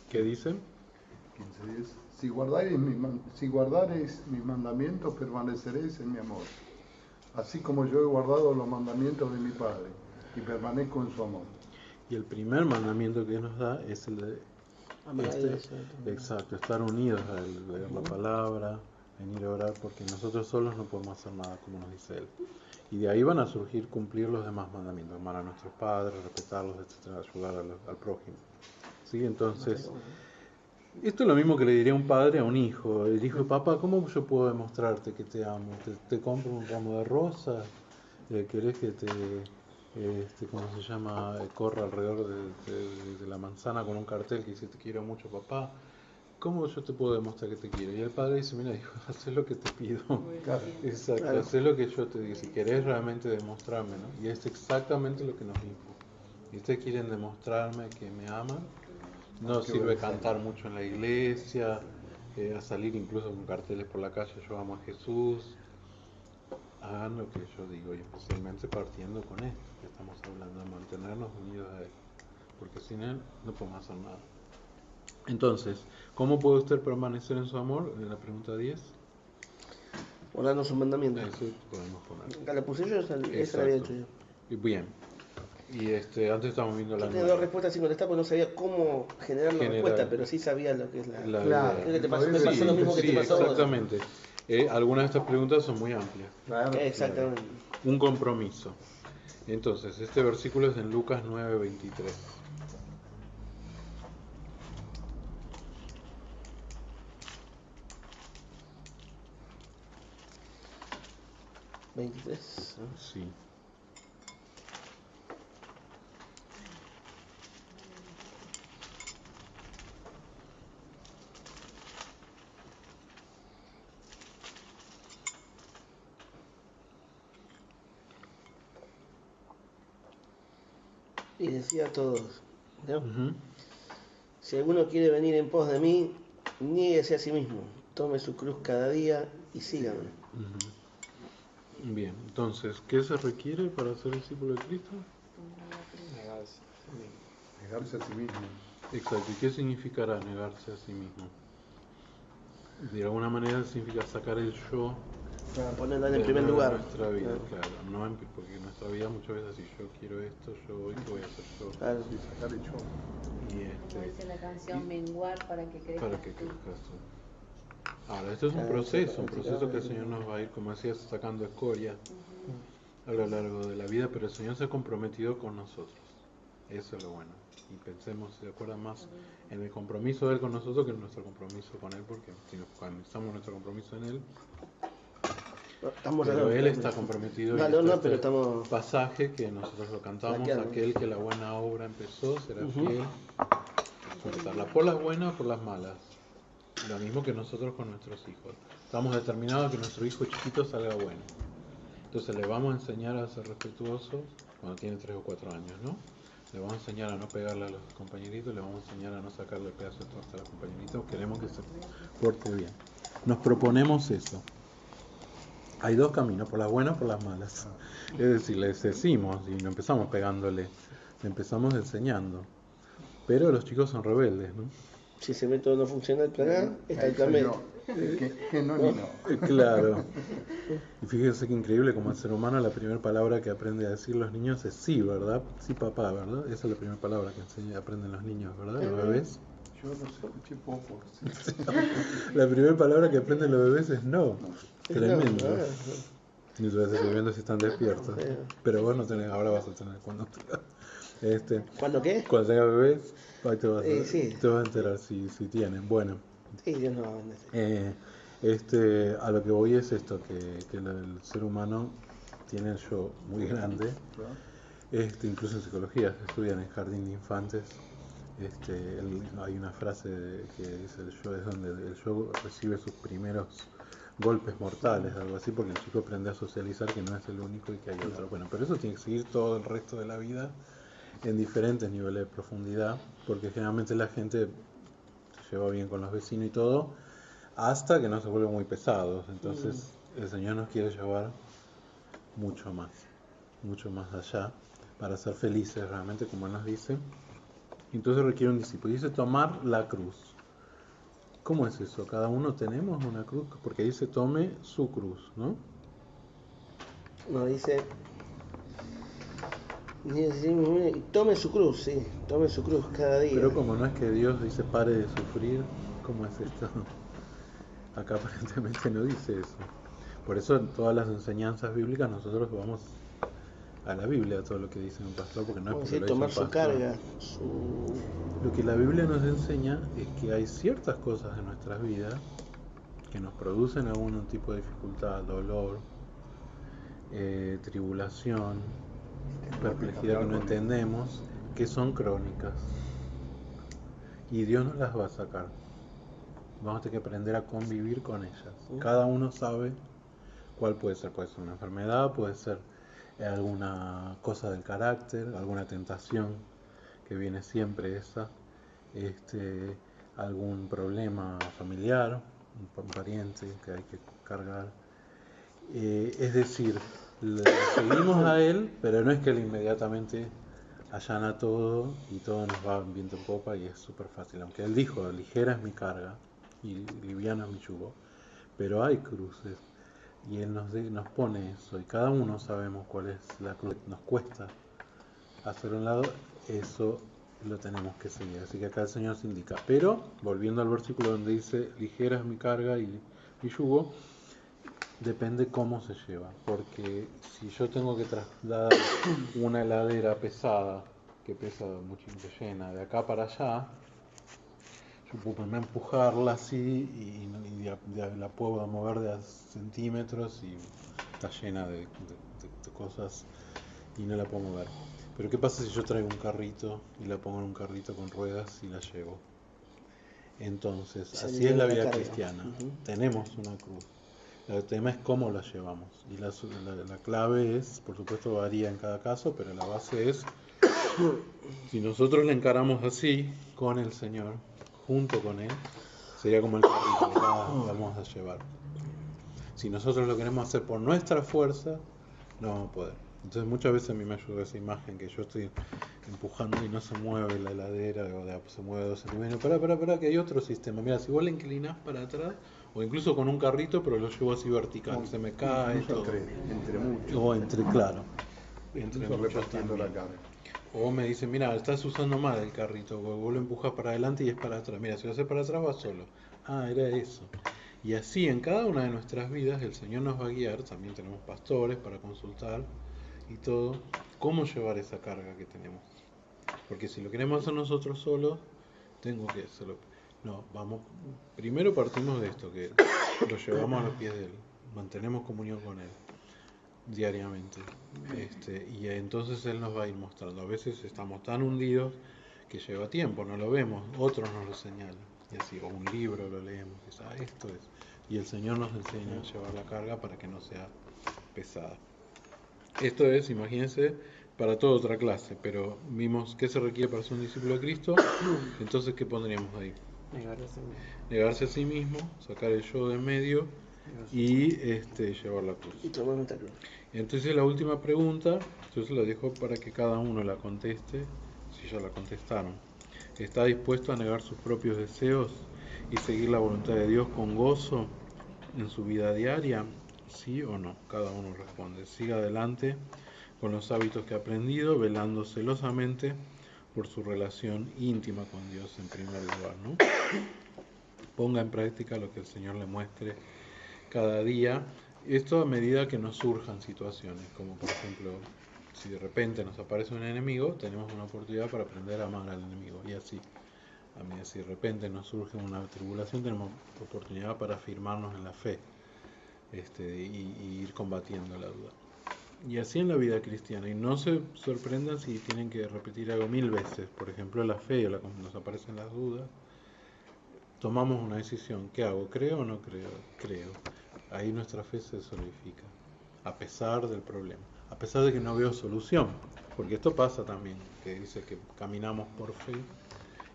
¿qué dice? 15:10. Si guardareis mis mandamientos, permaneceréis en mi amor, así como yo he guardado los mandamientos de mi Padre, y permanezco en su amor. Y el primer mandamiento que nos da es el de exacto, estar unidos a Él, leer la palabra, venir a orar, porque nosotros solos no podemos hacer nada, como nos dice Él. Y de ahí van a surgir cumplir los demás mandamientos, amar a nuestros padres, respetarlos, etcétera, ayudar al prójimo. ¿Sí? Entonces, esto es lo mismo que le diría un padre a un hijo. El hijo, papá, ¿cómo yo puedo demostrarte que te amo? ¿Te compro un ramo de rosas? ¿Querés que ¿cómo se llama? Corra alrededor de la manzana con un cartel que dice te quiero mucho, papá? ¿Cómo yo te puedo demostrar que te quiero? Y el padre dice, mira, hijo, haz lo que te pido. Exacto, haz lo que yo te digo. Si querés realmente demostrarme, ¿no? Y es exactamente lo que nos dijo. Si ustedes quieren demostrarme que me aman, no sirve cantar mucho en la iglesia, a salir incluso con carteles por la calle, yo amo a Jesús. Hagan lo que yo digo, y especialmente partiendo con esto que estamos hablando, de mantenernos unidos a Él, porque sin Él no podemos hacer nada. Entonces, ¿cómo puede usted permanecer en su amor? En la pregunta 10. Guardando sus mandamientos. Eso podemos poner. Acá la puse yo, esa la había hecho yo. Y bien. Y antes estábamos viendo la tenía dos respuestas sin contestar porque no sabía cómo generar la respuesta, pero sí sabía lo que es la... Claro. Creo que me pasó lo mismo que te pasó a vos. Exactamente. Algunas de estas preguntas son muy amplias. Claro, Exactamente. Un compromiso. Entonces, este versículo es en Lucas 9:23. 23. ¿no? Sí. Y decía a todos, ¿no? Ujú. Si alguno quiere venir en pos de mí, niéguese a sí mismo, tome su cruz cada día y sígame. Ujú. Bien, entonces, ¿qué se requiere para ser discípulo de Cristo? Negarse a sí mismo. negarse a sí mismo. Exacto, ¿y qué significará negarse a sí mismo? De alguna manera significa sacar el yo Ponerla en el de primer lugar. nuestra vida, Claro. claro, no porque en nuestra vida muchas veces si yo quiero esto, yo hoy ¿qué voy a hacer yo? Claro. Sí, sacar el yo. Y Como dice la canción, menguar para que crezcas para que tú. crezcas tú. Ahora, esto es un proceso que el Señor nos va a ir, como decías, sacando escoria a lo largo de la vida, pero el Señor se ha comprometido con nosotros. Eso es lo bueno. Y pensemos, ¿se acuerdan más en el compromiso de Él con nosotros que en nuestro compromiso con Él? Porque si nos comenzamos nuestro compromiso en Él, Estamos pero hablando- Él está comprometido. No, y no, está no, pero este estamos. pasaje que nosotros lo cantamos, Flaqueando. aquel que la buena obra empezó será Ujú. fiel a completarla, por las buenas o por las malas. Lo mismo que nosotros con nuestros hijos. Estamos determinados a que nuestro hijo chiquito salga bueno. Entonces le vamos a enseñar a ser respetuosos cuando tiene 3 o 4 años, ¿no? Le vamos a enseñar a no pegarle a los compañeritos, le vamos a enseñar a no sacarle pedazos de torta a los compañeritos. Queremos que se porte bien. Nos proponemos eso. Hay dos caminos, por las buenas o por las malas. Es decir, les decimos y no empezamos pegándole, le empezamos enseñando. Pero los chicos son rebeldes, ¿no? Si ese método no funciona el plan A, está el Ahí plan soy B. yo. Que no ni no. Claro. Y fíjense que increíble como el ser humano la primera palabra que aprende a decir los niños es sí, ¿verdad? Sí, papá, ¿verdad? Esa es la primera palabra que aprenden los niños, ¿verdad? Los bebés. Yo los escuché poco. Sí. La primera palabra que aprenden los bebés es no. Tremendo. No, Y tú vas viendo si están despiertos. Pero vos no tenés, ahora vas a tener cuando ¿Cuándo qué? cuando tengas bebés, ahí Sí. te vas a enterar si tienen. Bueno, Sí, Dios no va a bendecir. a lo que voy es esto, que el ser humano tiene el yo muy grande. Incluso en psicología se estudian en jardín de infantes. Hay una frase que dice el yo es donde el yo recibe sus primeros golpes mortales, algo así, porque el chico aprende a socializar que no es el único y que hay otro. Bueno, pero eso tiene que seguir todo el resto de la vida en diferentes niveles de profundidad, porque generalmente la gente se lleva bien con los vecinos y todo, hasta que no se vuelven muy pesados. Entonces el Señor nos quiere llevar mucho más allá, para ser felices realmente, como Él nos dice. Entonces requiere un discípulo. Dice tomar la cruz. ¿Cómo es eso? Cada uno tenemos una cruz, porque dice tome su cruz, ¿no? Nos dice, tome su cruz, sí, tome su cruz cada día. Pero como no es que Dios dice pare de sufrir, ¿cómo es esto? Acá aparentemente no dice eso. Por eso en todas las enseñanzas bíblicas nosotros vamos a la Biblia, todo lo que dice un pastor, porque no es Vamos a porque decir, lo dice tomar un su pastor. carga, Lo que la Biblia nos enseña es que hay ciertas cosas en nuestras vidas que nos producen algún tipo de dificultad, dolor, tribulación, perplejidad que no entendemos, que son crónicas. Y Dios nos las va a sacar. Vamos a tener que aprender a convivir con ellas. Cada uno sabe cuál puede ser una enfermedad, puede ser alguna cosa del carácter, alguna tentación que viene siempre esa, algún problema familiar, un pariente que hay que cargar. Es decir, le seguimos a Él, pero no es que Él inmediatamente allana todo y todo nos va en viento en popa y es súper fácil. Aunque Él dijo, ligera es mi carga y liviano es mi yugo, pero hay cruces y Él nos pone eso y cada uno sabemos cuál es la cruz que nos cuesta hacer un lado, eso lo tenemos que seguir. Así que acá el Señor se indica. Pero, volviendo al versículo donde dice, ligera es mi carga y mi yugo, Depende cómo se lleva, porque si yo tengo que trasladar una heladera pesada, que pesa mucho, llena, de acá para allá, yo puedo ponerme a empujarla así y la puedo mover de a centímetros y está llena de cosas y no la puedo mover. Pero ¿qué pasa si yo traigo un carrito y la pongo en un carrito con ruedas y la llevo? Entonces, Se así es la libera vida carga. cristiana. Ujú. Tenemos una cruz. El tema es cómo la llevamos. Y la clave es, por supuesto varía en cada caso, pero la base es, si nosotros la encaramos así, con el Señor, junto con Él, sería como el carrito que vamos a llevar. Si nosotros lo queremos hacer por nuestra fuerza, no vamos a poder. Entonces muchas veces a mí me ayuda esa imagen que yo estoy empujando y no se mueve la heladera, o se mueve 2 centímetros. Pará, que hay otro sistema. Mira, si vos la inclinás para atrás, o incluso con un carrito, pero lo llevo así vertical, se me cae Incluso todo. entre muchos. O claro, entre Incluso muchos repartiendo la también. carga. O me dicen, mira, estás usando mal el carrito, vos lo empujas para adelante y es para atrás. Mira, si lo haces para atrás vas solo. Ah, era eso. Y así en cada una de nuestras vidas el Señor nos va a guiar, también tenemos pastores para consultar y todo, cómo llevar esa carga que tenemos. Porque si lo queremos hacer nosotros solos, tengo que hacerlo. No, vamos, primero partimos de esto, que lo llevamos a los pies de Él, mantenemos comunión con Él diariamente. Y entonces Él nos va a ir mostrando. A veces estamos tan hundidos que lleva tiempo, no lo vemos, otros nos lo señalan. Y así, o un libro lo leemos, y dice, esto es. Y el Señor nos enseña a llevar la carga para que no sea pesada. Esto es, imagínense, para toda otra clase, pero vimos qué se requiere para ser un discípulo de Cristo. Entonces, ¿qué pondríamos ahí? Negarse a sí mismo, sacar el yo de en medio y llevar la cruz. Y tomar nuestra cruz. Entonces la última pregunta, yo se la dejo para que cada uno la conteste, si ya la contestaron. ¿Está dispuesto a negar sus propios deseos y seguir la voluntad de Dios con gozo en su vida diaria? ¿Sí o no? Cada uno responde. Siga adelante con los hábitos que ha aprendido, velando celosamente por su relación íntima con Dios en primer lugar, ¿no? Ponga en práctica lo que el Señor le muestre cada día. Esto a medida que nos surjan situaciones, como por ejemplo, si de repente nos aparece un enemigo, tenemos una oportunidad para aprender a amar al enemigo. Y así, a medida si de repente nos surge una tribulación, tenemos oportunidad para afirmarnos en la fe y ir combatiendo la duda. Y así en la vida cristiana. Y no se sorprendan si tienen que repetir algo 1000 veces. Por ejemplo, la fe, o cuando nos aparecen las dudas, tomamos una decisión. ¿Qué hago? ¿Creo o no creo? Creo. Ahí nuestra fe se solidifica, a pesar del problema, a pesar de que no veo solución, porque esto pasa también, que dice que caminamos por fe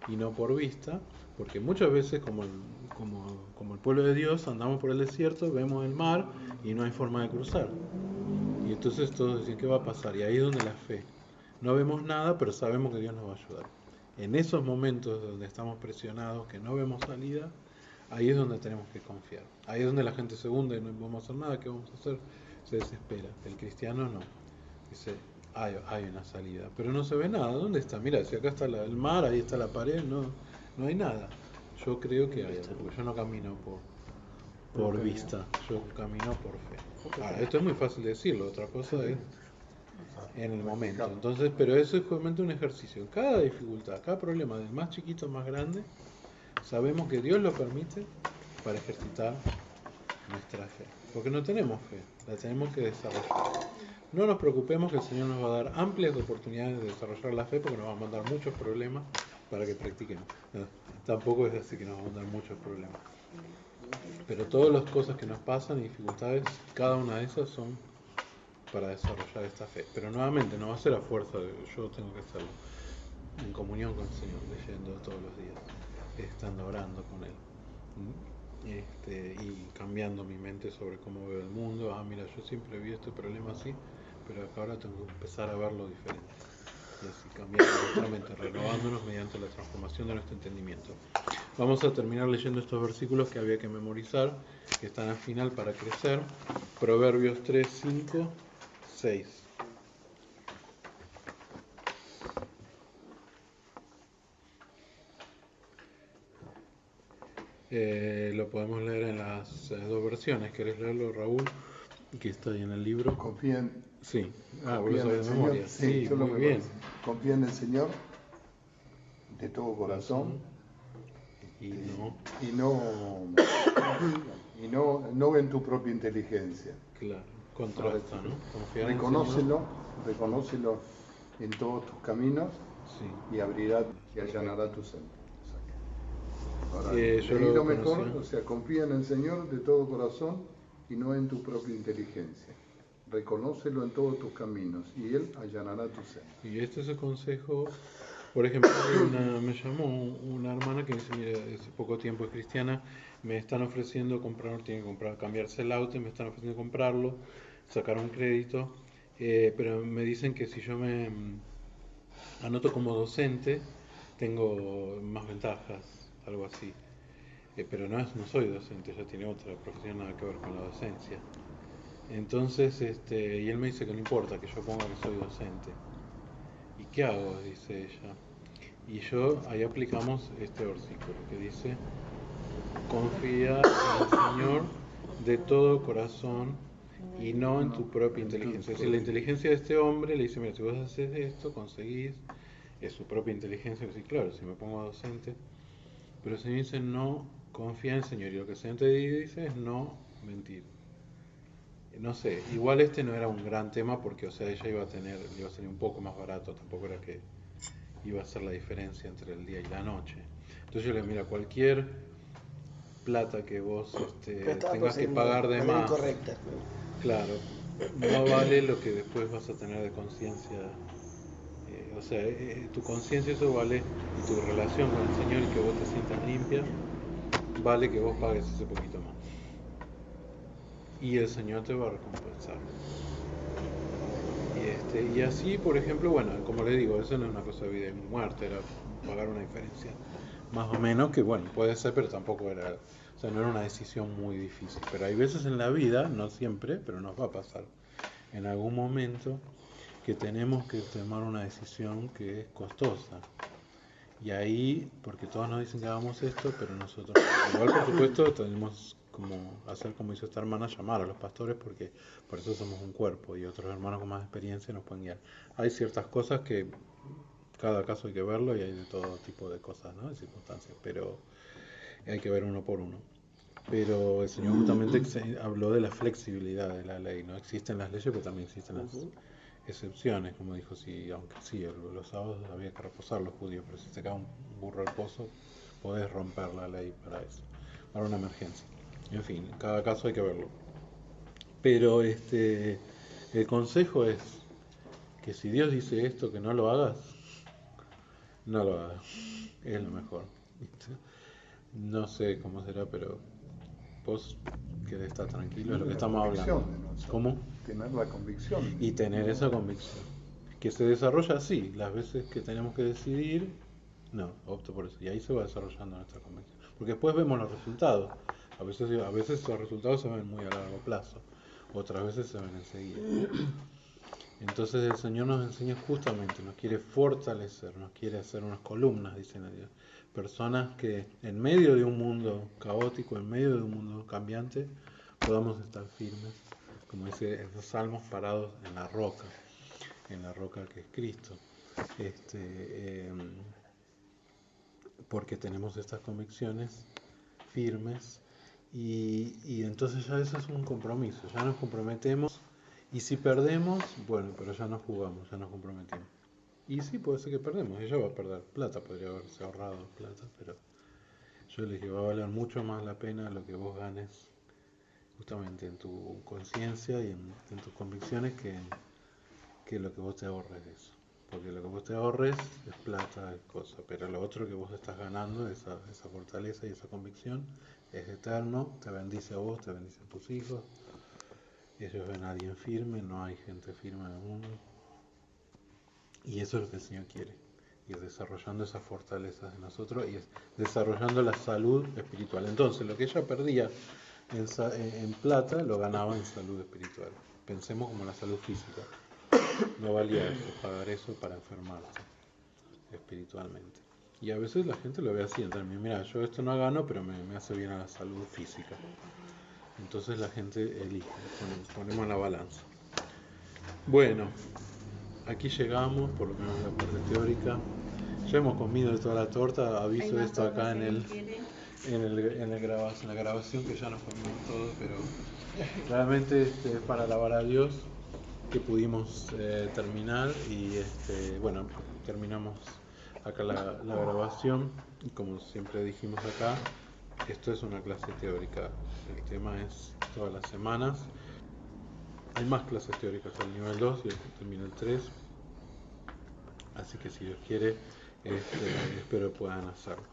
y no por vista, porque muchas veces como el pueblo de Dios andamos por el desierto, vemos el mar y no hay forma de cruzar, y entonces todos dicen, ¿qué va a pasar? Y ahí es donde la fe, no vemos nada, pero sabemos que Dios nos va a ayudar. En esos momentos donde estamos presionados, que no vemos salida, ahí es donde tenemos que confiar. Ahí es donde la gente se hunde, no vamos a hacer nada, ¿qué vamos a hacer? Se desespera. El cristiano no. Dice, hay una salida, pero no se ve nada. ¿Dónde está? Mira, si acá está el mar, ahí está la pared, no hay nada. Yo creo que hay algo, porque yo no camino por vista, yo camino por fe. Ahora, esto es muy fácil de decirlo, otra cosa es en el momento. Entonces, pero eso es justamente un ejercicio. Cada dificultad, cada problema, del más chiquito al más grande, sabemos que Dios lo permite para ejercitar nuestra fe. Porque no tenemos fe, la tenemos que desarrollar. No nos preocupemos que el Señor nos va a dar amplias oportunidades de desarrollar la fe porque nos va a mandar muchos problemas para que practiquemos. No, tampoco es así que nos va a mandar muchos problemas. Pero todas las cosas que nos pasan y dificultades, cada una de esas son para desarrollar esta fe. Pero nuevamente no va a ser a fuerza, yo tengo que hacerlo en comunión con el Señor, leyendo todos los días, estando orando con Él. Y cambiando mi mente sobre cómo veo el mundo. Mira, yo siempre vi este problema así, pero acá ahora tengo que empezar a verlo diferente. Y así cambiando nuestra mente, renovándonos mediante la transformación de nuestro entendimiento. Vamos a terminar leyendo estos versículos que había que memorizar, que están al final para crecer. Proverbios 3, 5, 6. Lo podemos leer en las dos versiones. ¿Querés leerlo, Raúl? Que está ahí en el libro. Confía Sí. Vos lo confía en el sabés de memoria. Señor. Sí, yo lo muy bien. memorizo. Confía en el Señor de todo corazón Y no, y no en tu propia inteligencia. claro, contrasta, ¿no? Confiar en el Señor. Reconócelo en todos tus caminos Sí. y abrirá y allanará tu senda. Ahora, Yo leí lo lo mejor, conocía. o sea, confía en el Señor de todo corazón y no en tu propia inteligencia. Reconócelo en todos tus caminos y Él allanará tu senda. Y este es el consejo. Por ejemplo, me llamó una hermana que me dice, mira, hace poco tiempo es cristiana, me están ofreciendo comprar, tiene que comprar, cambiarse el auto y me están ofreciendo comprarlo, sacar un crédito, pero me dicen que si yo me anoto como docente, tengo más ventajas, algo así. Pero no soy docente, ella tiene otra profesión nada que ver con la docencia. Entonces, y él me dice que no importa que yo ponga que soy docente. ¿Y qué hago? Dice ella. Y ahí aplicamos este versículo que dice, confía en el Señor de todo corazón y no en tu propia inteligencia. Es decir, la inteligencia de este hombre le dice, mira, si vos haces esto, conseguís, es su propia inteligencia. Es decir, claro, si me pongo docente, pero el Señor dice, no, confía en el Señor. Y lo que el Señor te dice es no mentir. No sé, igual no era un gran tema porque, o sea, ella iba a salir un poco más barato, tampoco era que iba a ser la diferencia entre el día y la noche. Entonces yo le digo, mira, cualquier plata que vos Pero estaba tengas que procediendo pagar de de manera más, incorrecta. claro, no vale lo que después vas a tener de conciencia. O sea, tu conciencia eso vale, y tu relación con el Señor y que vos te sientas limpia, vale que vos pagues ese poquito más. Y el Señor te va a recompensar. Y así, por ejemplo, bueno, como le digo, eso no es una cosa de vida y muerte, era pagar una diferencia más o menos, que bueno, puede ser, pero tampoco era, o sea, no era una decisión muy difícil. Pero hay veces en la vida, no siempre, pero nos va a pasar en algún momento que tenemos que tomar una decisión que es costosa. Y ahí, porque todos nos dicen que hagamos esto, pero nosotros, igual por supuesto, tenemos como hacer como hizo esta hermana, llamar a los pastores, porque por eso somos un cuerpo y otros hermanos con más experiencia nos pueden guiar. Hay ciertas cosas que cada caso hay que verlo y hay de todo tipo de cosas, ¿no? De circunstancias, pero hay que ver uno por uno. Pero el Señor justamente habló de la flexibilidad de la ley, ¿no? Existen las leyes, pero también existen las excepciones, como dijo, aunque sí, los sábados había que reposar los judíos, pero si se cae un burro al pozo, podés romper la ley para eso, para una emergencia. En fin, en cada caso hay que verlo. Pero el consejo es que si Dios dice esto, que no lo hagas, no lo hagas. Es lo mejor. No sé cómo será, pero vos querés estar tranquilo, es lo que estamos hablando. ¿Cómo? Tener la convicción. Y tener esa convicción. Que se desarrolla así, las veces que tenemos que decidir, no, opto por eso. Y ahí se va desarrollando nuestra convicción. Porque después vemos los resultados. A veces los resultados se ven muy a largo plazo, otras veces se ven enseguida. Entonces el Señor nos enseña justamente, nos quiere fortalecer, nos quiere hacer unas columnas, dicen a Dios. Personas que en medio de un mundo caótico, en medio de un mundo cambiante, podamos estar firmes, como dice en los salmos, parados en la roca que es Cristo. Porque tenemos estas convicciones firmes y entonces ya eso es un compromiso, ya nos comprometemos. Y si perdemos, bueno, pero ya no jugamos, ya nos comprometimos. Y sí, puede ser que perdemos, ella va a perder plata, podría haberse ahorrado plata, pero yo le dije, va a valer mucho más la pena lo que vos ganes justamente en tu conciencia y en tus convicciones que lo que vos te ahorres de eso. Porque lo que vos te ahorres es plata, es cosa, pero lo otro que vos estás ganando, esa fortaleza y esa convicción, es eterno, te bendice a vos, te bendice a tus hijos. Ellos ven a alguien firme, no hay gente firme en el mundo. Y eso es lo que el Señor quiere. Y es desarrollando esas fortalezas de nosotros y es desarrollando la salud espiritual. Entonces, lo que ella perdía en plata, lo ganaba en salud espiritual. Pensemos como la salud física. No valía eso, pagar eso para enfermarse espiritualmente. Y a veces la gente lo ve así, en términos, mira, yo esto no gano, pero me hace bien a la salud física. Entonces la gente elige, ponemos en la balanza. Bueno, aquí llegamos, por lo menos la parte teórica. Ya hemos comido de toda la torta, aviso esto acá en la grabación, que ya nos comimos todo, pero realmente para alabar a Dios que pudimos terminar y bueno, terminamos acá la grabación y como siempre dijimos acá, esto es una clase teórica, el tema es todas las semanas, hay más clases teóricas al nivel 2 y termina el 3, así que si Dios quiere, espero puedan hacerlo.